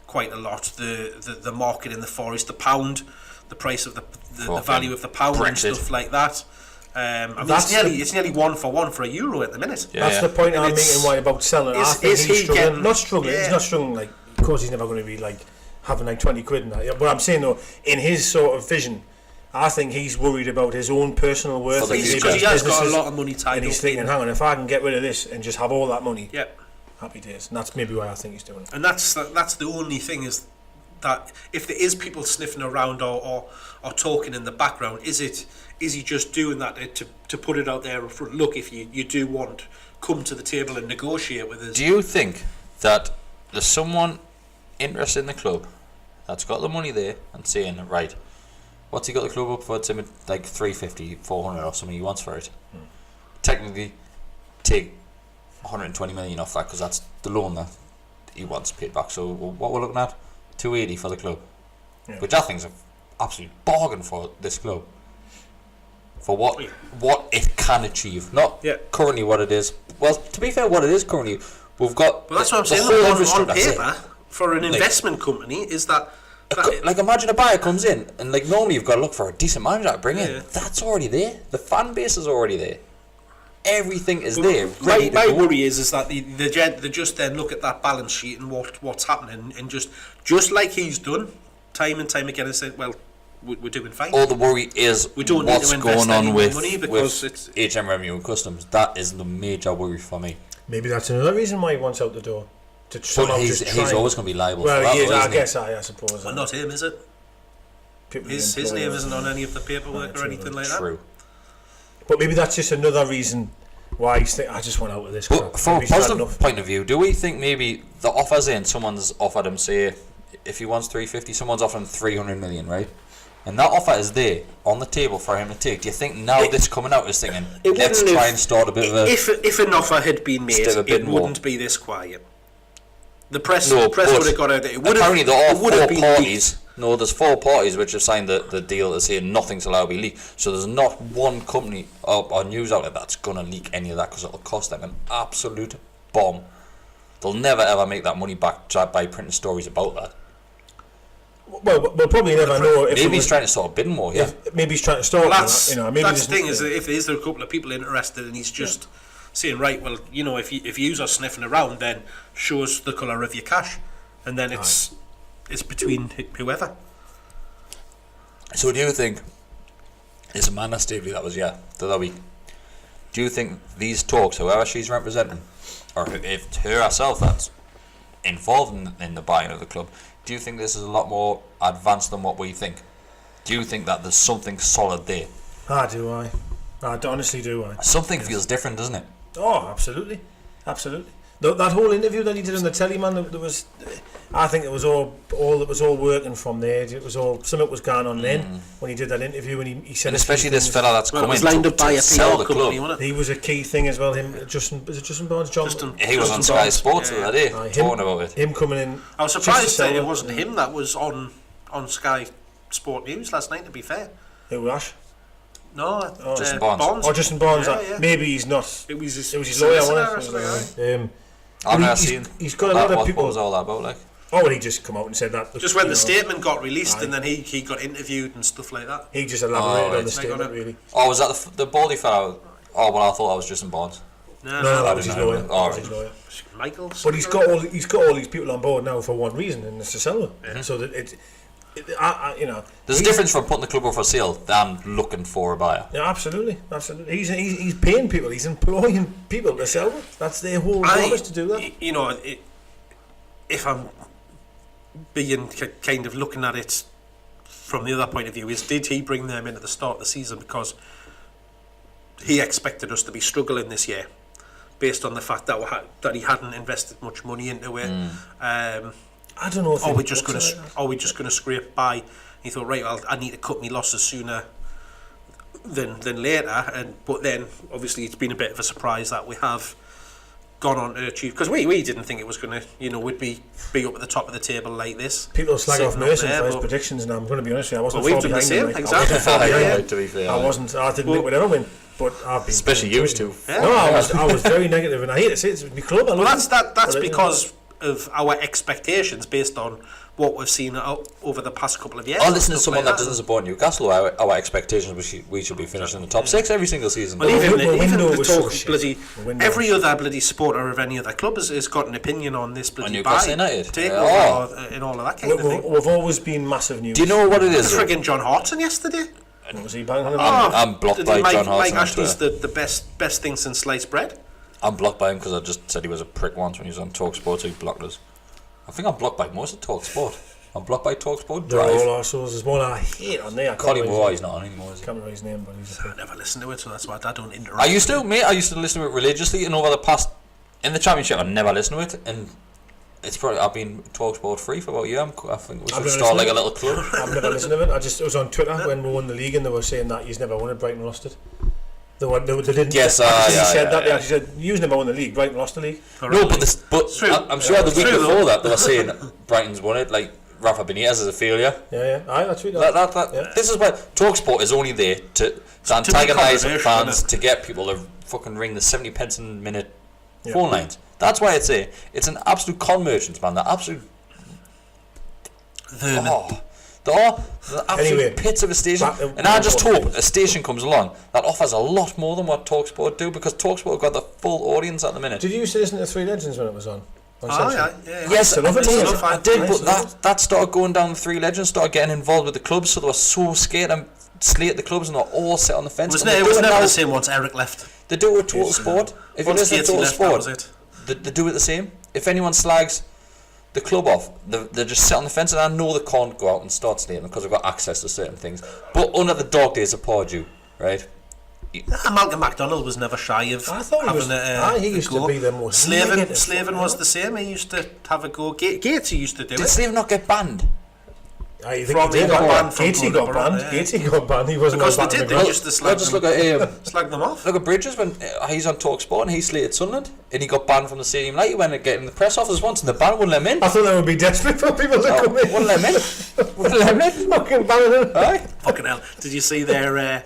quite a lot. The market in the forest, the pound, the price of the value of the pound, Brexit. And stuff like that. It's nearly 1 for 1 for €1 at the minute. Yeah, that's the point I'm making. Why about selling? I think he's struggling. Not struggling. Yeah. He's not struggling. Like, of course, he's never going to be like. Having like 20 quid in that. But I'm saying though, in his sort of vision, I think he's worried about his own personal worth. Because he has got a lot of money tied up. And he's thinking, hang on, if I can get rid of this and just have all that money, happy days. And that's maybe why I think he's doing it. And that's the only thing, is that if there is people sniffing around or talking in the background, is he just doing that to put it out there up front? Look, if you do want, come to the table and negotiate with us. Do you think that there's someone interested in the club that's got the money there and saying, right, what's he got the club up for? It's like 350, 400 or something he wants for it. Technically, take 120 million off that, because that's the loan that he wants paid back. So what we're looking at, 280 for the club, which I think is an absolute bargain for this club. for what it can achieve, not currently what it is. Well, to be fair, what it is currently, we've got. Well, that's what I'm saying. On paper, for an investment company, is that like imagine a buyer comes in and like normally you've got to look for a decent manager to bring in. That's already there. The fan base is already there. Everything is there. My worry is that they just then look at that balance sheet and what's happening and just like he's done time and time again and said, well, we're doing fine. All the worry is we don't what's need to invest going on with money because it's HM Revenue and Customs. That is the major worry for me. Maybe that's another reason why he wants out the door. But he's always going to be liable for that. Well, he is, I suppose. Well, not him, is it? His name isn't on any of the paperwork or anything like that. True. But maybe that's just another reason why he's I just want out of this. But from a positive point of view, do we think maybe the offers in, someone's offered him, say, if he wants 350, someone's offering him 300 million, right? And that offer is there on the table for him to take. Do you think now this coming out is thinking, let's try and start a bit of a... If an offer had been made, it wouldn't be this quiet. The press would have got out there. Apparently there are 4 parties. No, there's 4 parties which have signed the deal to say nothing's allowed to be leaked. So there's not one company or news outlet that's going to leak any of that because it'll cost them an absolute bomb. They'll never ever make that money back by printing stories about that. Well, we'll probably never know. Maybe he's trying to start bidding more, yeah. Maybe he's trying to start. Well, that's the thing is, if there are a couple of people interested and he's just saying, right, well, you know, if you are sniffing around, then show us the colour of your cash, and then it's between whoever. So do you think it's Amanda Staveley that was the other week? Do you think these talks, whoever she's representing, or if her herself that's involved in the buying of the club, do you think this is a lot more advanced than what we think? Do you think that there's something solid there? I honestly do. Something feels different, doesn't it? Oh, absolutely. That whole interview that he did on the telly, man, I think it was all that was all working from there. It was all something was going on then when he did that interview, and he said, and especially this fella that's coming lined up by a sell the company, club. He was a key thing as well. Justin Barnes, he was on Sky Sports the other day talking about it. Him coming in. I was surprised that it wasn't him that was on Sky Sport News last night. To be fair, who Ash? No, Justin Barnes. Justin Barnes. Yeah. Maybe he's not. It was his lawyer, wasn't it? I've never seen. He's got a lot of people. What was all that about, like? Oh, well, he just come out and said that. Just when the statement got released, and then he got interviewed and stuff like that. He just elaborated on the statement, really. Oh, was that the baldy fellow? Oh, well, I thought that was Justin Barnes. No, that was his lawyer. Oh, right. Michael. But he's got all these people on board now for one reason, and it's to sell them. Yeah. So that there's a difference from putting the club up for sale than looking for a buyer. Yeah, absolutely. He's paying people. He's employing people to sell them. That's their whole promise to do that. You know, if I'm being kind of looking at it from the other point of view, did he bring them in at the start of the season because he expected us to be struggling this year, based on the fact that he hadn't invested much money into it? I don't know if are we just going to scrape by? He thought, right, well, I need to cut my losses sooner than later, but then obviously it's been a bit of a surprise that we have gone on to achieve, because we didn't think it was going to, we'd be up at the top of the table like this. People slag off Merson for his predictions, and I'm going to be honest with you, I wasn't far behind him. Exactly. To be fair, I didn't think we'd ever win, but I've been especially used to. Yeah. No, I was very negative, and I hate to say it's my club. Well, that's because of our expectations based on what we've seen over the past couple of years. Oh, listen to someone that doesn't support Newcastle. Our expectations we should be finishing in the top 6 every single season. Well, even the talk bloody every other bloody supporter of any other club has got an opinion on this bloody Newcastle United takeover and all of that kind of thing. We've always been massive news. Do you know what it is? Friggin' John Hartson yesterday. What was he banging on? I'm blocked by John Hartson. Mike Ashley's the best thing since sliced bread. I'm blocked by him because I just said he was a prick once when he was on TalkSport, so he blocked us. I think I'm blocked by most of TalkSport. I'm blocked by TalkSport Drive. They're all arseholes. There's one I hate on there. Colin Moore, he's not on anymore, is he? Can't remember his name, but he's I never listened to it, so that's why I don't interact. I used to listen to it religiously, and over the past, in the Championship, I never listened to it, and it's probably, I've been TalkSport free for about a year. I think we should start like a little club. I've never listened to it. It was on Twitter when we won the league, and they were saying that he's never won it, Brighton lost it. They didn't. Yes, they said that. They actually said, "You've never won the league. Brighton lost the league." No, but I'm sure the week before that they were saying Brighton's won it. Like Rafa Benitez is a failure. Yeah. Aye, that's right. Yeah. This is why TalkSport is only there to antagonise fans, to get people to fucking ring the 70 pence a minute phone lines. That's why it's there. It's an absolute con merchant, man. The absolute the absolute pits of a station. And I just hope a station comes along that offers a lot more than what TalkSport do, because TalkSport have got the full audience at the minute. Did you used to listen to Three Legends when it was on? Yes, I did, but that started going down. The Three Legends started getting involved with the clubs, so they were so scared and slate the clubs, and they're all set on the fence. It was never the same once Eric left. They do it with Total Sport. If you listen to Total Sport, they do it the same. If anyone slags the club off, they just sit on the fence, and I know they can't go out and start slating because they've got access to certain things. But under the dog days of Pardew, right? Malcolm MacDonald was never shy of having he used to be the most. Slavin was the same. He used to have a go. Gatesy used to do it. Did Slavin not get banned? I think he did. Gatesy got banned. Gatesy got banned. He wasn't because they did. They used to slag them off. Look at Bridges when he's on TalkSport and he slated Sunderland and he got banned from the stadium. Like, he went and get in the press office once and the ban wouldn't let him in. I thought they would be desperate for people to come in. Wouldn't let him in. Wouldn't let him in. Fucking banning him. Aye. Fucking hell! Did you see their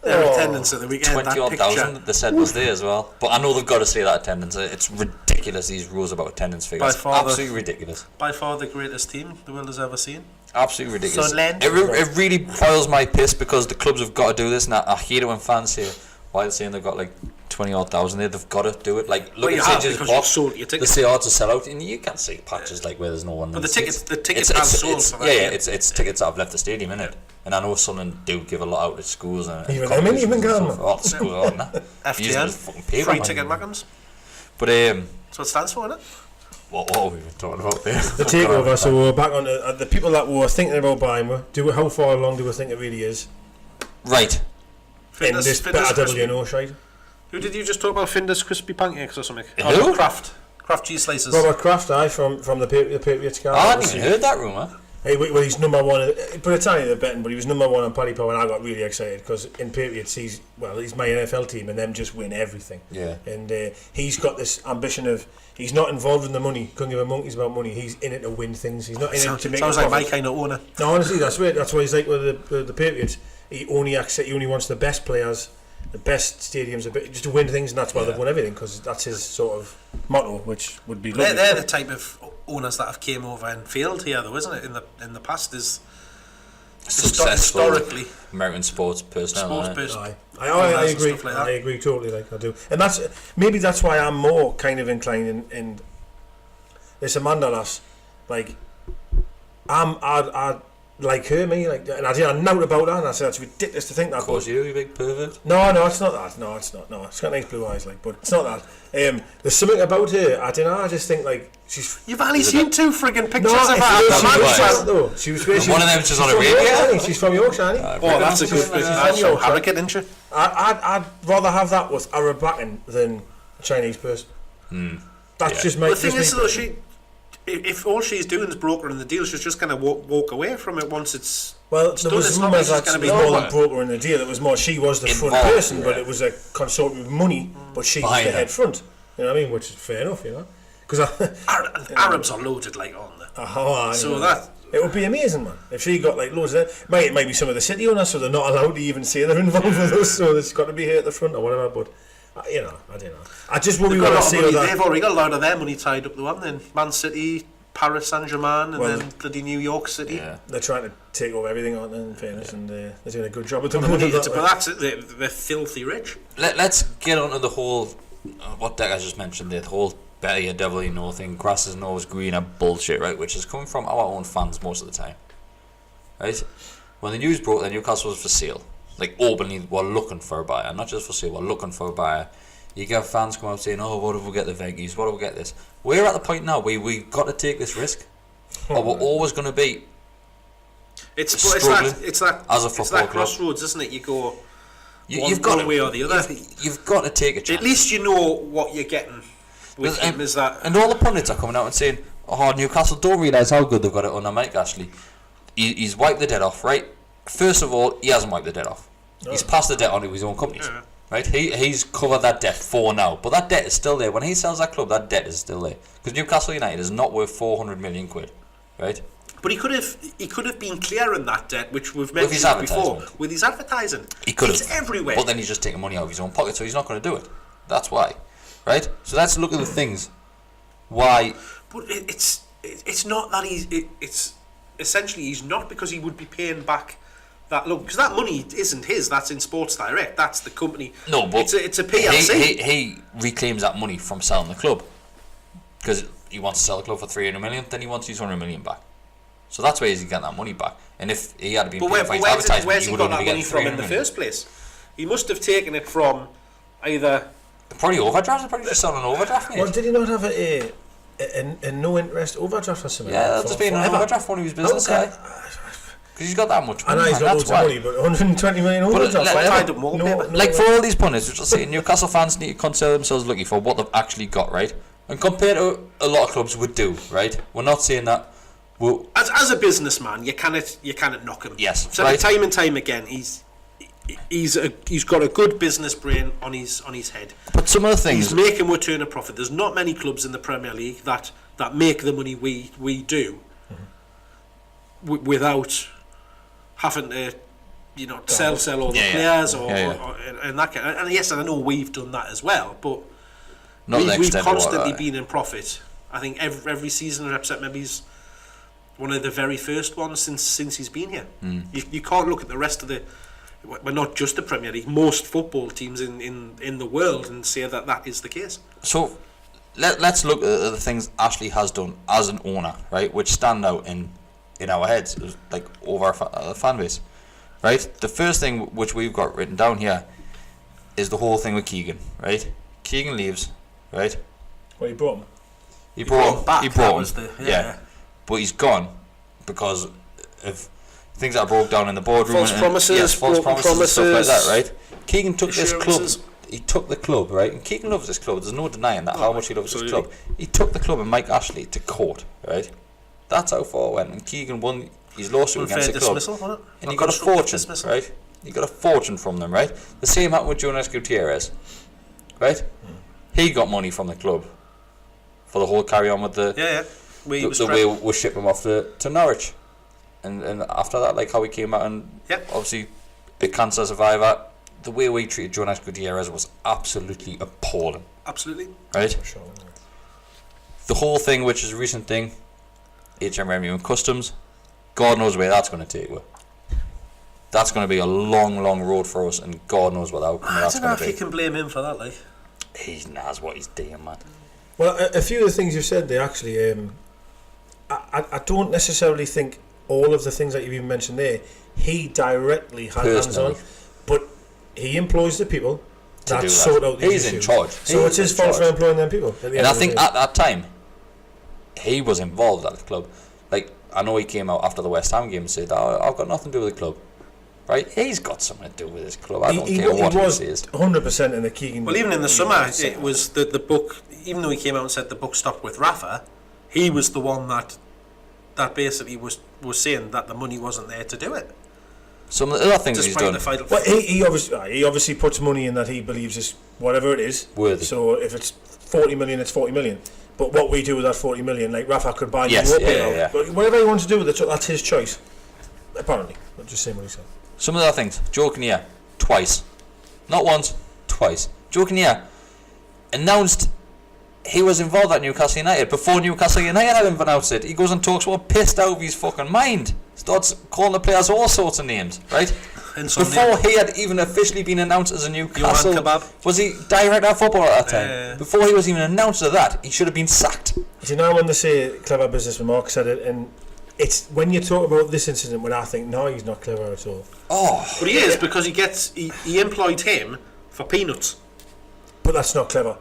attendance at the weekend? 20,000 they said was there as well. But I know they've got to say that attendance. It's ridiculous, these rules about attendance figures. Absolutely ridiculous. By far the greatest team the world has ever seen. Absolutely ridiculous. It really boils my piss because the clubs have got to do this, and I hate it when fans say why they're saying they've got like 20,000 there. They've got to do it. Like, look at St. James' box. They say to sell out, and you can't see patches like where there's no one. But the tickets have sold for that. It's tickets that have left the stadium, innit? And I know Sunderland do give a lot out to schools and even Ghana. FTN, free ticket Mackhams. But that's what it stands for, isn't it? What are we talking about there? The takeover. So we're back on the people that were thinking about buying. How far along do we think it really is? Right. In this better shite. Who did you just talk about? Findus crispy pancakes or something? Who? Kraft cheese slices. Robert Kraft, from the Patriots guy. I hadn't even heard that rumour. Hey, well, he's number one. But it's only the betting, but he was number one on Paddy Power, and I got really excited because in Patriots, he's my NFL team, and them just win everything. Yeah. And he's got this ambition of he's not involved in the money. Couldn't give a monkeys about money. He's in it to win things. He's not in it to make. Sounds like my kind of owner. No, honestly, that's right. That's why he's like with the Patriots. He only wants the best players, the best stadiums, just to win things, and that's why they've won everything, because that's his sort of motto, which would be lovely. They're the type of owners that have came over and failed here, though, isn't it? In the past, is historically American sports personnel. I agree. Like I agree totally. Like I do, and that's why I'm more kind of inclined in this Amanda lass. Like I like her, and I didn't know about that, and I said it's ridiculous to think that. Of course, you big pervert. No, it's not that. No, it's not. No, she's got nice blue eyes, but it's not that. There's something about her. I don't know. I just think she's. You've only seen 2 friggin' pictures of her. She was one of them. She's on a radio. She's from Yorkshire, isn't that's a good. That's from Harrogate, isn't she? I'd rather have that with Arab backing than a Chinese person. That's just my. The thing is, though, if all she's doing is brokering the deal, she's just going to walk away from it once it's. Well, there was rumours that she was more than brokering the deal. It was more she was the front person, but it was a consortium with money, but she's the head front. You know what I mean? Which is fair enough, you know. Because Arabs are loaded like on there. So that. It would be amazing, man. If she got like loads of that. It might be some of the city owners, so they're not allowed to even say they're involved with us, so it's got to be here at the front or whatever, but. I don't know. I just worry when I see that. They've already got a lot of their money tied up, though, then Man City, Paris Saint-Germain, and then bloody New York City. Yeah. They're trying to take over everything, aren't they, in fairness, and they're doing a good job at the moment. But that's it, they're filthy rich. Let's get on to the whole, what Deka just mentioned there, the whole better your devil you know thing, grass isn't always greener bullshit, right, which is coming from our own fans most of the time. Right? When the news broke that Newcastle was for sale, like openly we're looking for a buyer, not just for sale, we're looking for a buyer. You get fans come out saying, oh, what if we get the Venkies, what if we get this? We're at the point now where we've got to take this risk, or we're always going to be it's struggling that as a football club. Crossroads, isn't it? You go you've got one way or the other. You've got to take a chance. At least you know what you're getting with him, is that. And all the pundits are coming out and saying, oh, Newcastle don't realise how good they've got it under Mike Ashley. He's wiped the debt off, right? First of all, he hasn't wiped the debt off. He's passed the debt on to his own companies. Yeah. Right? He's covered that debt for now. But that debt is still there. When he sells that club, that debt is still there. Because Newcastle United is not worth 400 million quid. Right? But he could have been clear in that debt, which we've mentioned before, with his advertising. He could have. It's everywhere. But then he's just taking money out of his own pocket, so he's not going to do it. That's why, right? So let's look at the things. Why? But it's not that it's essentially he's not, because he would be paying back that loan, because that money isn't his. That's in Sports Direct. That's the company. No, but it's a PLC. He reclaims that money from selling the club, because he wants to sell the club for 300 million. Then he wants his 100 million back. So that's where he's getting that money back. And if he had been paying for his advertisement, where's he he would got only that be money getting from in the 300 first place? He must have taken it from either. Probably overdraft. Probably just selling an overdraft, mate. Well, did he not have a no interest overdraft or something? Yeah, that's just been an overdraft for one of his business guy. Because he's got that much money. I know he's got loads of money, but 120 million overdraft. Like for all these pundits, which will say Newcastle fans need to consider themselves lucky for what they've actually got, right? And compared to a lot of clubs would do, right? We're not saying that. As a businessman, you cannot knock him. Yes, so right. Time and time again, he's got a good business brain on his head. But some of the things he's making return a profit. There's not many clubs in the Premier League that make the money we do, without having to, sell all the players or and that kind. And yes, I know we've done that as well, but we've constantly been in profit. I think every season of Ep.7 maybe he's one of the very first ones since he's been here. You can't look at the rest of the, but not just the Premier League, most football teams in the world, and say that is the case. So let's look at the things Ashley has done as an owner, right, which stand out in our heads, like over our fan base, right? The first thing which we've got written down here is the whole thing with Keegan, right? Keegan leaves, right? Well, he brought him. He brought him. Yeah. But he's gone because of things that broke down in the boardroom. False promises and stuff like that, right? Keegan took this club. He took the club, right? And Keegan loves this club. There's no denying that, how much he loves this club. He took the club and Mike Ashley to court, right? That's how far it went. And Keegan won his lawsuit against the club. And he got a fortune, right? He got a fortune from them, right? The same happened with Jonas Gutierrez, right? He got money from the club for the whole carry on with the the way we ship him off to Norwich, and after that, like how he came out and obviously a cancer survivor, the way we treated Jonas Gutierrez was absolutely appalling. Absolutely. Right? Sure. The whole thing, which is a recent thing, HM Revenue and Customs, God knows where that's going to take us. That's going to be a long, long road for us, and God knows what outcome that's going to be. I don't know if you can blame him for that, like. He knows what he's doing, man. Well, a few of the things you said there, actually, I don't necessarily think all of the things that you've even mentioned there, he directly had hands on, but he employs the people that sort out these issues. He's in charge. So it's his fault for employing them people. And I think at that time, he was involved at the club. Like, I know he came out after the West Ham game and said, I've got nothing to do with the club. Right? He's got something to do with his club. I don't care what he says. 100% in the Keegan. Well, even in the summer, it was the book, even though he came out and said the book stopped with Rafa, he was the one that basically was saying that the money wasn't there to do it. Some of the other things he's done. Well, he obviously puts money in that he believes is whatever it is worthy. So if it's 40 million, it's 40 million. But what we do with that 40 million, like Rafa could buy out. But whatever he wants to do with it, that's his choice. Apparently. I'm just saying what he said. Some of the other things. Joe Kinnear, twice. Not once, twice. Joe Kinnear announced he was involved at Newcastle United before Newcastle United had him announced it. He goes and talks about pissed out of his fucking mind. Starts calling the players all sorts of names, right? Before he had even officially been announced as a Newcastle, was he director of football at that time? Before he was even announced as that, he should have been sacked. Do you know when they say clever businessman? Mark said it, and it's when you talk about this incident when I think no, he's not clever at all. But he is, because he employed him for peanuts. But that's not clever.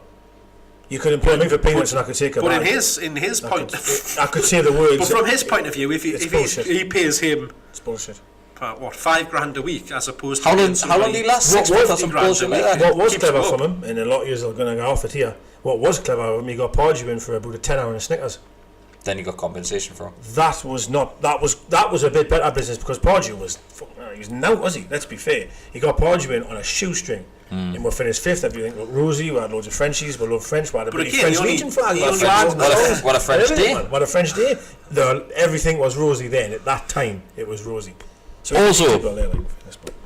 You could employ me for peanuts and I could take a. But in his point, I could say the words. But from his point of view, if he pays him, it's bullshit. What, $5,000 a week as opposed to how long did he last? What was clever from him, and a lot of you are going to go off it here. What was clever from him? He got Pardew in for about a 10 hour in Snickers. Then you got compensation for him. That was a bit better business because Pardew he was now, was he? Let's be fair. He got Pardew in on a shoestring. And we finished 5th. Everything looked rosy. We had loads of Frenchies. We loved French. We had a bloody French Legion flag. What a French day. What a French day. Everything was rosy then. At that time, it was rosy. So also,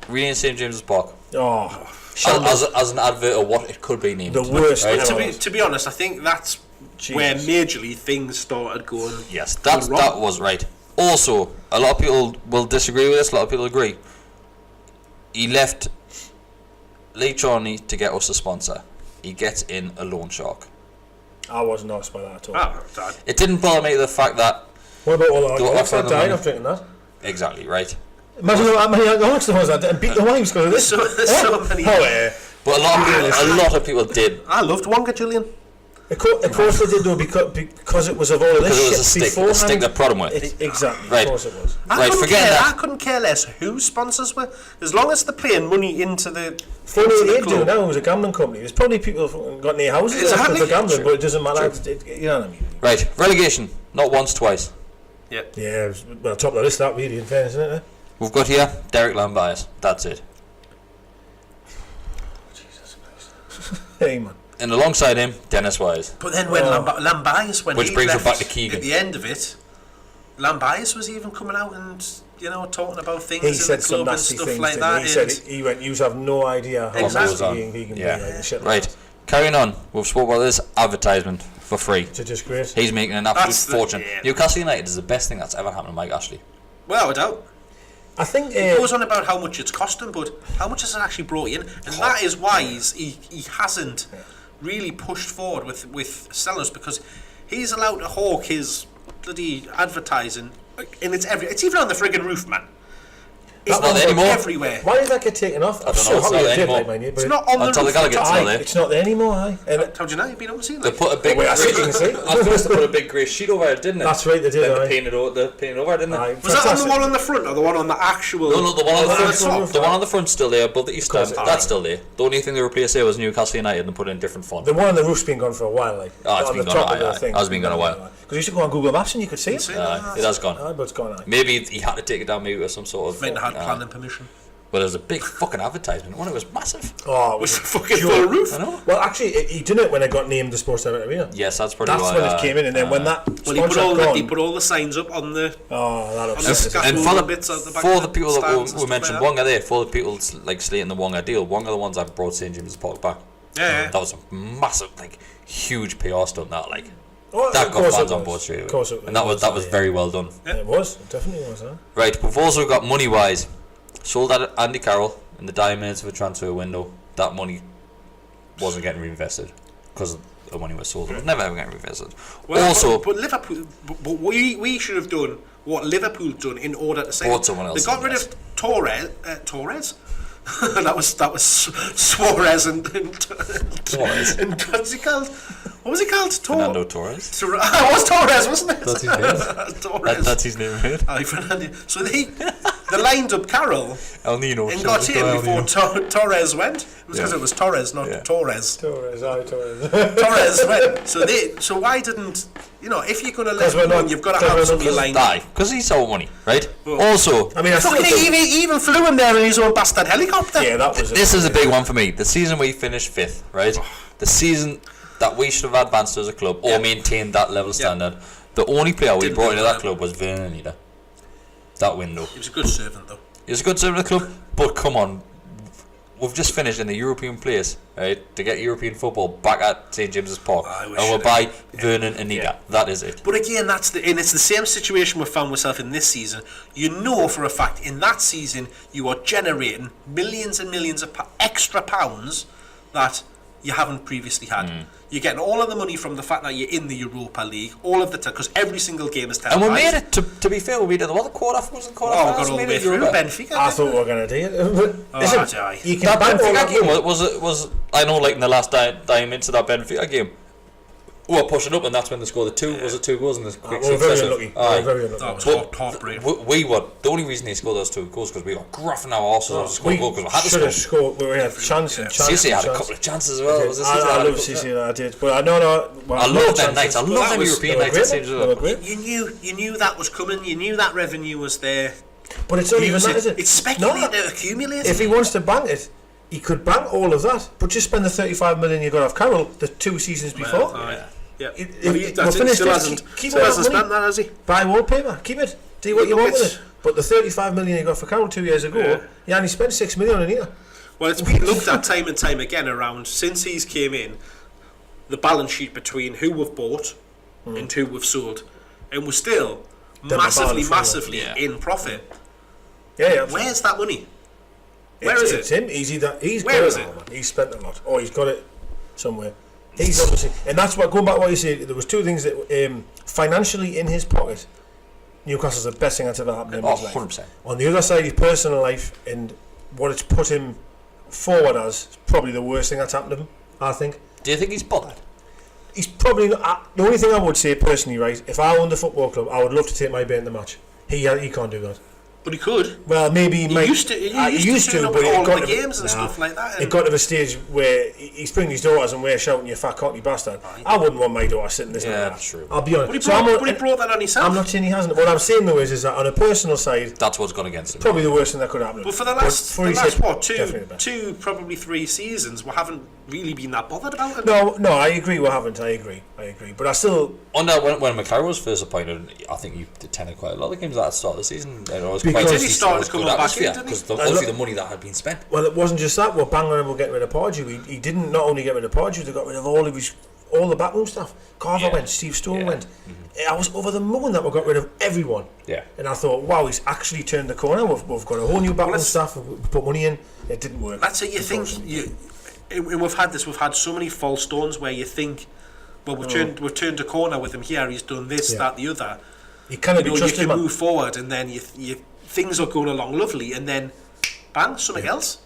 really in St James's Park. Oh, as an advert of what it could be named. The worst. Right? To be honest, I think that's where majorly things started going. Yes, that was right. Also, a lot of people will disagree with this. A lot of people agree. He left Lee Charney to get us a sponsor. He gets in a loan shark. I wasn't asked by that at all. It didn't bother me the fact that. What about all the alcoholics that died of drinking that? Exactly, right. Imagine how many alcoholics there was that and beat the wives because of this. So many. But a lot of people did. I loved Wonga, Julian. Of course they did though, because it was of all this shit beforehand. A stick that brought him with. Exactly, right. Of course it was. I couldn't care less who sponsors were, as long as they're paying money into the. They do now. It was a gambling company. There's probably people who got near houses for gambling, but it doesn't matter. You know what I mean? Right, relegation, not once, twice. Yeah. Yeah, well, top of the list that really, in fairness, isn't it? We've got here Derek Lambias. That's it. Jesus Christ. Hey man. And alongside him, Dennis Wise. But then when Lambias, which brings us back to Keegan. At the end of it, Lambias was even coming out and talking about things he in said the club and stuff like that. He said he went. You have no idea how exactly. he can yeah. be. Right. Carrying on. We've spoke about this advertisement for free. It's a disgrace. He's making an absolute fortune. Newcastle United is the best thing that's ever happened to Mike Ashley. Well, I doubt. I think he goes on about how much it's cost him, but how much has it actually brought in? And that is why he hasn't really pushed forward with sellers, because he's allowed to hawk his bloody advertising, and it's even on the friggin' roof, man. It's not there anymore. Everywhere. Why did that get taken off? I'm so happy it did, like, it's not on the roof. It's not there anymore, How do you know? You've been on the scene. They put a big. At first they put a big grey sheet over it, didn't they? That's right, they did. Then they painted over it, didn't they? Was that on the one on the front or the one on the actual? No, the one on the front. The one on the front's still there, above the east stand. That's still there. The only thing they replaced there was Newcastle United and put in different font. The one on the roof's been gone for a while, like. It's been gone. It has been gone a while. Because you used to go on Google Maps and you could see it. It has gone. But it's gone. Maybe he had to take it down, maybe with some sort of. Might have had planning permission. But there was a big fucking advertisement. It was massive. Oh, it was fucking full roof. I know. Well, actually, he did it when it got named the Sports Direct Arena. Yes, that's probably why. That's when it came in, and then when that he put all the signs up on the. Oh, that upset. And for the people that we mentioned Wonga there, for the people like slating the Wonga deal, Wonga are the ones that brought St James's Park back. Yeah. That was a massive, huge PR stunt. That that got fans on board straight away. And that was very well done. Yeah. It was. It definitely was. Right, we've also got money wise. Sold at Andy Carroll in the dying minutes of a transfer window. That money wasn't getting reinvested because the money was sold. It was never ever getting reinvested. Well, but Liverpool, but we should have done what Liverpool done in order to say someone else. They got rid of Torres. that was Suarez and Torres. And what's he called? What was he called? Fernando Torres. It was Torres, wasn't it? That's his name. Torres. That's his name, right? Aye, Fernando. So they lined up Carroll El Nino and got in before Torres went. It was because it was Torres, not Torres. Torres. Torres went. So why didn't if you're going to let him run, you've got to have somebody lined up. Because he's so money, right? Also, I mean, he even flew him there in his own bastard helicopter. Yeah, that was. This is a big one for me. The season we finished 5th, right? The season that we should have advanced as a club or maintained that level standard. The only player we brought into that club was Vernon Anita. That window. He was a good servant, though. He was a good servant of the club, but come on. We've just finished in the European place, right? To get European football back at St James's Park, and we'll buy Vernon Anita. Yeah. That is it. But again, it's the same situation we found ourselves in this season. You know for a fact in that season you are generating millions and millions of extra pounds that you haven't previously had. You're getting all of the money from the fact that you're in the Europa League, all of the time, because every single game is televised. And we made it, to be fair, we made it, the quarter-finals. We got all the way through Benfica. I thought we were going to do it. Listen, you can that Benfica game was I know, in the last dying into that Benfica game, who are pushing up, and that's when they scored the two. Was it 2 goals in this quick we were very succession? unlucky. Very unlucky. That was heartbreaking. We were the only reason they scored those 2 goals because we were gruffing our arses to score a goal because we had to should score. have scored. We had chances. Cisse had a couple of chances as well. Okay. I love Cisse. I did, but I love them nights. I love them European nights. You knew that was coming. You knew that revenue was there. But it's not even that, is it? It's speculated to accumulate. If he wants to bank it, he could bank all of that, but just spend the 35 million you got off Carroll the 2 seasons before. Yeah. We'll finish this. Keep all that money. Spent that, has he? Buy wallpaper. Keep it. Do what you want with it. But the 35 million you got for Carroll 2 years ago, he only spent 6 million in here. Well, it's been looked at time and time again around since he's came in. The balance sheet between who we've bought and who we've sold, and we're still massively in profit. Yeah. Where's that money? Where is it? It's him. He's got it? Man. He's spent a lot. He's got it somewhere. He's obviously, and that's what, going back to what you said, there was 2 things that financially in his pocket, Newcastle's the best thing that's ever happened in his life. 100%. On the other side, his personal life and what it's put him forward as is probably the worst thing that's happened to him, I think. Do you think he's bothered? He's probably not. The only thing I would say personally, right, if I owned a football club, I would love to take my bait in the match. He can't do that. But he could. Well, maybe he might. Used to, but it got to the games and stuff like that. It got to the stage where he's bringing his daughters and we're shouting, "You fat cocky bastard!" I wouldn't want my daughter sitting this. Yeah, that's true. I'll be honest. But he brought that on himself. I'm not saying he hasn't. What I'm saying though is that on a personal side, that's what's gone against him. Probably the worst thing that could happen. But for the last what, two, probably 3 seasons, we haven't really been that bothered about it. No, I agree. We haven't. I agree. But I still. On that, when McLaren was first appointed, I think you attended quite a lot of games at the start of the season. Because he started coming back in, didn't he? Because obviously the money that had been spent. Well, it wasn't just that. We're banging on about getting rid of Pardew. He didn't not only get rid of Pardew, they got rid of all the backroom staff. Carver went, Steve Stone went. I was over the moon that we got rid of everyone. Yeah. And I thought, wow, he's actually turned the corner. We've got a whole new backroom staff. We've put money in. It didn't work. That's it. You think and we've had so many false dawns where you think, well, we've turned a corner with him here. He's done this, that, the other. You cannot be trusted. You can move forward, and then you things are going along lovely, and then bang, something else.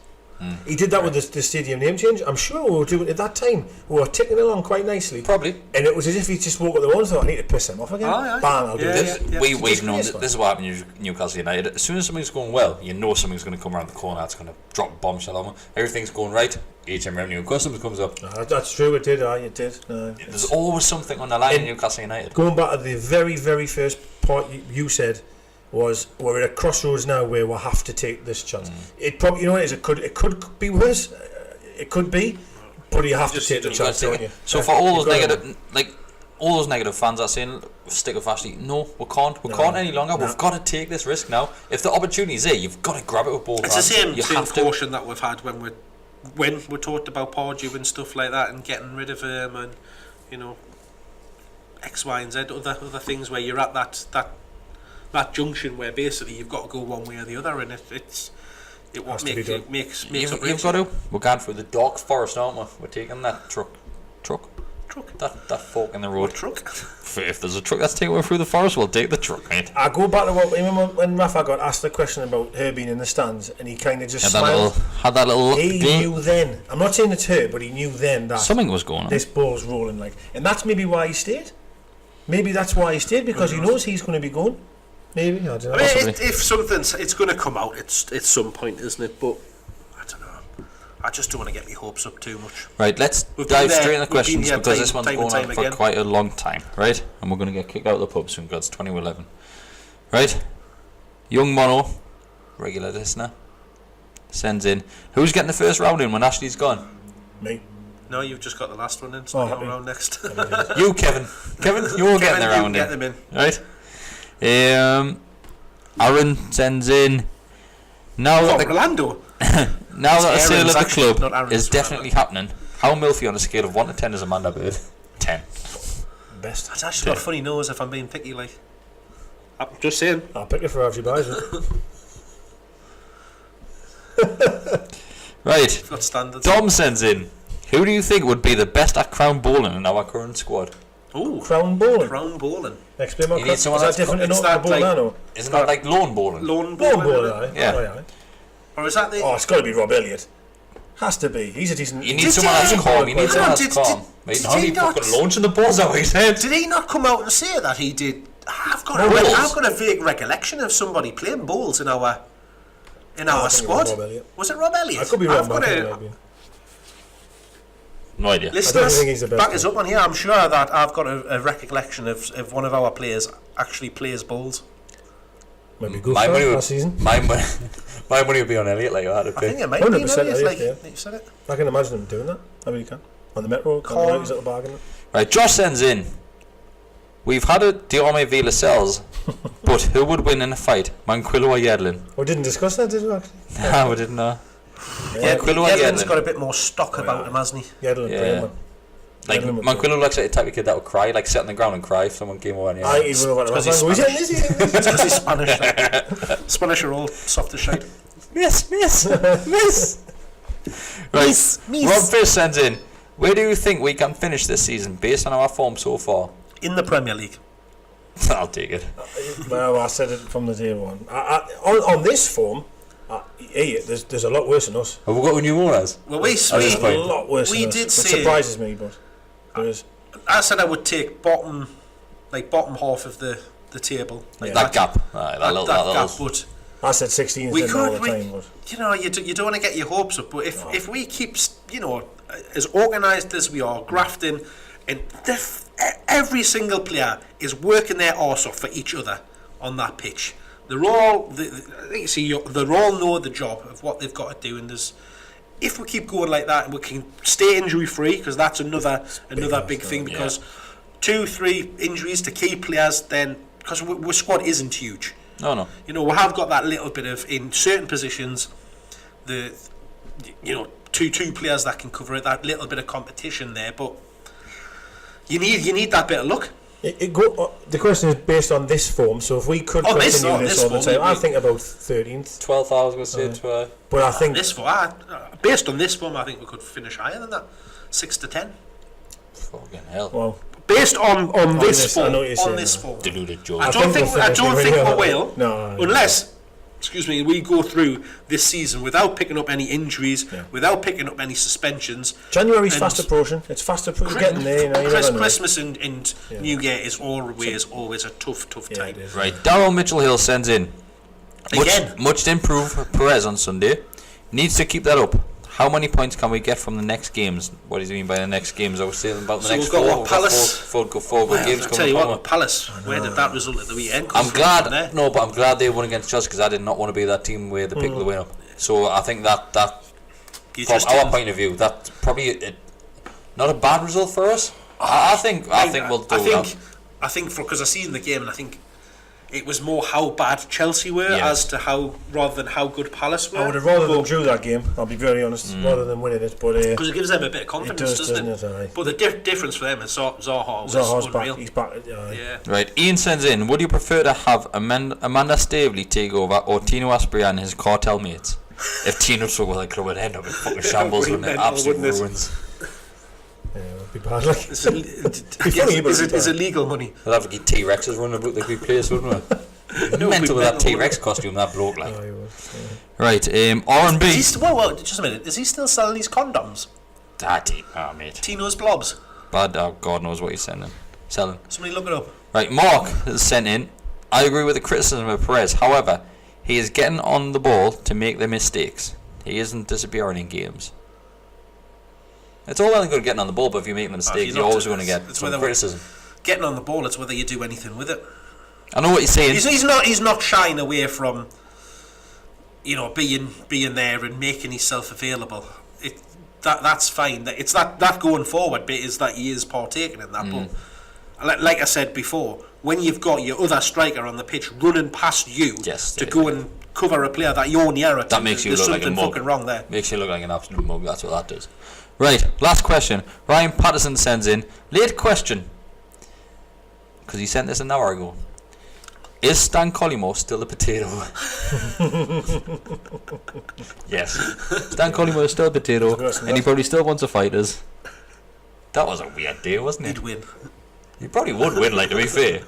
He did that with the stadium name change. I'm sure we were doing it at that time. We were ticking along quite nicely. Probably. And it was as if he just woke up the one and thought, I need to piss them off again. Bang, I'll do this. We've known this is what happened in Newcastle United. As soon as something's going well, you know something's going to come around the corner. It's going to drop a bombshell on them. Everything's going right. Each time revenue customs comes up. That's true, it did. It did. There's always something on the line in Newcastle United. Going back to the very, very first part you said, was we're at a crossroads now where we'll have to take this chance. It probably, what it is, it could be worse. It could be, but you have to take the chance, don't you? So for all those negative fans that are saying stick with Ashley, no, we can't any longer. We've got to take this risk now. If the opportunity is there, you've got to grab it with both hands. It's the same caution that we've had when we talked about Pardew and stuff like that, and getting rid of him, and X, Y, and Z, other things where you're at that junction where basically you've got to go one way or the other, and it makes you've got to. We're going through the dark forest, aren't we? We're taking that truck. That fork in the road. Truck. If there's a truck that's taking us through the forest, we'll take the truck, mate. I go back to when Rafa got asked the question about her being in the stands, and he kind of just smiled. Had that little. He knew then. I'm not saying it's her, but he knew then that something was going on. This ball's rolling and that's maybe why he stayed. Maybe that's why he stayed, because he knows he's going to be going. Maybe, I don't know. I mean, if something's, it's going to come out at some point, isn't it? But I don't know. I just don't want to get my hopes up too much. Right, let's dive straight into the questions, because this one's going on for quite a long time, right? And we're going to get kicked out of the pub soon, because it's 2011. Right? Young Mono, regular listener, sends in, who's getting the first round in when Ashley's gone? Me. No, you've just got the last one in, so I'll go round next. You, Kevin. Kevin, you're getting the round in. Get them in. Right? Aaron sends in, now that the sale of the club is definitely happening, how milfy on a scale of 1 to 10 is Amanda Bird? 10. Best. That's actually got a funny nose, if I'm being picky, like. I'm just saying. I'll pick it for how she buys it. Right. Got standards. Dom sends in, who do you think would be the best at crown bowling in our current squad? Ooh, crown bowling. Crown bowling. Explain what is that different to bowling? Isn't that like lawn bowling? Lawn bowling, yeah. Or is that the? Oh, it's got to be Rob Elliott. Has to be. He's a decent... You need someone that's calm. You need someone that's calm. He's not fucking launching the balls out of his head. Did he not come out and say that he did? I've got a vague recollection of somebody playing bowls in our squad. Was it Rob Elliott? I could be wrong, maybe. No idea. Listeners, back us up on here. I'm sure that I've got a recollection of one of our players actually plays bowls. Maybe good last season. My money would be on Elliott like that. I think it might be. 100% like you said it. I can imagine him doing that. I mean, you can. On the Metro, his little bargain. Right, Josh sends in. We've had a Diome v Lascelles, but who would win in a fight, Manquillo or Yedlin? We didn't discuss that, did we? Actually? No, we didn't know. Yeah, Yedlin's got a bit more stock about him, hasn't he? Yedlin, yeah. Like, Manquillo looks like the type of kid that would cry, like sit on the ground and cry if someone came over. He's because he's Spanish. Spanish are all soft as shite. Miss. Right, Rob Fish sends in. Where do you think we can finish this season based on our form so far? In the Premier League. I'll take it. Well, I said it from the day one. On this form, there's a lot worse than us. Have we got new owners? Well, we a lot worse than us. Did it say, surprises me, but there is. I said I would take bottom half of the table. Like that gap. That gap, but I said 16 we could, all the time. But. You don't want to get your hopes up, but if we keep, as organised as we are, grafting, and every single player is working their arse off for each other on that pitch. They're all, they all know the job of what they've got to do, and if we keep going like that, and we can stay injury free, because that's another big thing. Because 2-3 injuries to key players, then because our squad isn't huge. No. We have got that little bit of, in certain positions, two players that can cover it, that little bit of competition there, but you need that bit of luck. The question is based on this form, so if we could continue this all the time, I think about 13th. 12th, I was going to say. But I think... based on this form, I think we could finish higher than that. 6 to 10. Fucking hell. Well, based on this form. Deluded Joe. I don't think we will. No, unless... we go through this season without picking up any injuries, without picking up any suspensions. January's fast approaching. It's fast approaching. Getting there. Christmas and New Year is always a tough time. Right, Darryl Mitchell-Hill sends in. Much to improve Perez on Sunday. Needs to keep that up. How many points can we get from the next games? What does he mean by the next games? I was saying about the next four. We've got Palace. Four good games. I'll tell you what, Palace. Where did that result at the weekend? I'm glad they won against Chelsea, because I did not want to be that team where they picked the win up. So I think that from our point of view, that's probably not a bad result for us. I think we'll do that. I think because I seen the game, and I think it was more how bad Chelsea were rather than how good Palace were. I would have rather than drew that game, I'll be very honest, rather than winning it. But because it gives them a bit of confidence, doesn't it? But the difference for them is Zaha's unreal. Back. He's back. Right, Ian sends in. Would you prefer to have Amanda Stavely take over or Tino Asprey and his cartel mates? If Tino took over the club, it'd end up in fucking shambles, wouldn't it? Absolute ruins. Yeah, it'd be bad. Like, is it legal money? They'll have to get T-Rexes running about the big place, wouldn't we? Mental with that T-Rex costume, that bloke, like. Right, R&B. Just a minute. Is he still selling these condoms? Mate. Tino's blobs. Bad, God knows what he's selling. Somebody look it up. Right, Mark has sent in. I agree with the criticism of Perez. However, he is getting on the ball to make the mistakes. He isn't disappearing in games. It's all well and good getting on the ball, but if you're making the mistakes, you're always going to get some criticism. Getting on the ball, it's whether you do anything with it. I know what you're saying. He's not shying away from, being there and making himself available. That's fine. It's that going forward bit is that he is partaking in that. But like I said before, when you've got your other striker on the pitch running past you to go and cover a player that you're nearer to, that makes you look like a mug. Fucking wrong there. Makes you look like an absolute mug. That's what that does. Right, last question. Ryan Patterson sends in. Late question, because he sent this an hour ago. Is Stan Collymore still a potato? Yes. Stan Collymore is still a potato, and he probably still wants to fight us. That was a weird day, wasn't it? He'd win. He probably would win, like, to be fair.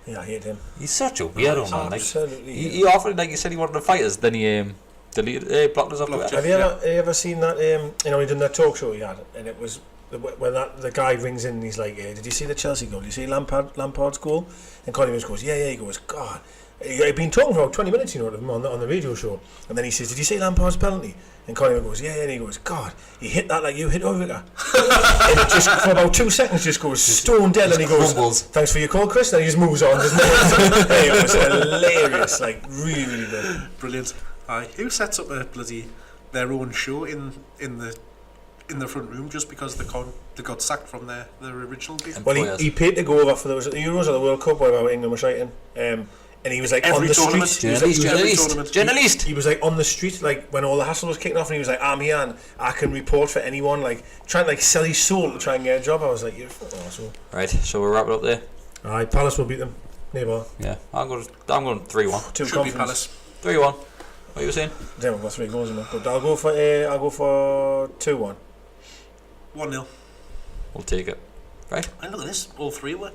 Yeah, I hate him. He's such a weirdo, man. Like, absolutely. he offered, like you said, he wanted to fight us, then he Deleted, blocked us off Twitter. Have you ever seen that, he done that talk show he had, and it was, when the guy rings in and he's like, did you see the Chelsea goal? Did you see Lampard's goal? And Connie Mills goes, yeah, he goes, God. He'd been talking for about 20 minutes, to him on the radio show, and then he says, did you see Lampard's penalty? And Connie goes, yeah, and he goes, God, he hit that like you hit Ulrika. And it just, for about 2 seconds, just goes stone dead, and he goes, thanks for your call, Chris, and he just moves on, doesn't he? It was hilarious, like, really, really good. Brilliant. Aye, who sets up their own show in the front room just because they got sacked from their original game? Well, he paid to go over for the Euros or the World Cup, whatever England was fighting, and he was like every on the tournament. street. Journalist. He was like on the street, like when all the hassle was kicking off, and he was like, I'm here and I can report for anyone, like trying to like sell his soul to try and get a job. I was like, you're a fucking arsehole. Right, so we'll wrap it up there. Alright, Palace will beat them. Neighbour. Yeah, I'm going 3-1. Should be Palace. 3-1. What you were saying? Damn, I've got 3 goals in it, but I'll go for 2-1. 1-0. We'll take it. Right. And look at this, all three were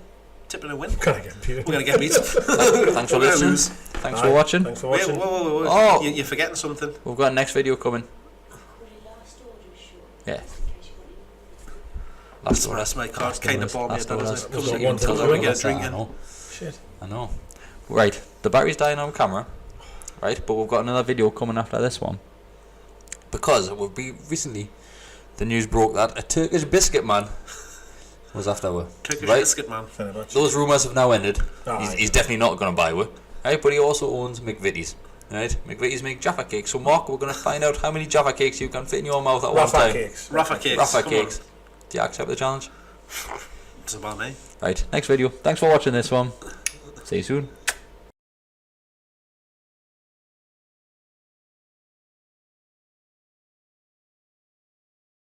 tipping a win. We're going to get beat. Thanks for listening. Thanks for watching. Thanks for watching. Wait. Oh, you're forgetting something. We've got a next video coming. Yeah. That's my card. Kind of bore me, doesn't it? Until we get a drink in. Shit. I know. Right, the battery's dying on camera. Right, but we've got another video coming after this one. Because recently, the news broke that a Turkish biscuit man was after her. Turkish biscuit man. Those rumours have now ended. He's definitely not going to buy her. Right, but he also owns McVitie's. Right, McVitie's make Jaffa cakes. So Mark, we're going to find out how many Jaffa cakes you can fit in your mouth at one time. Rafa cakes. Do you accept the challenge? It's about me. Right, next video. Thanks for watching this one. See you soon.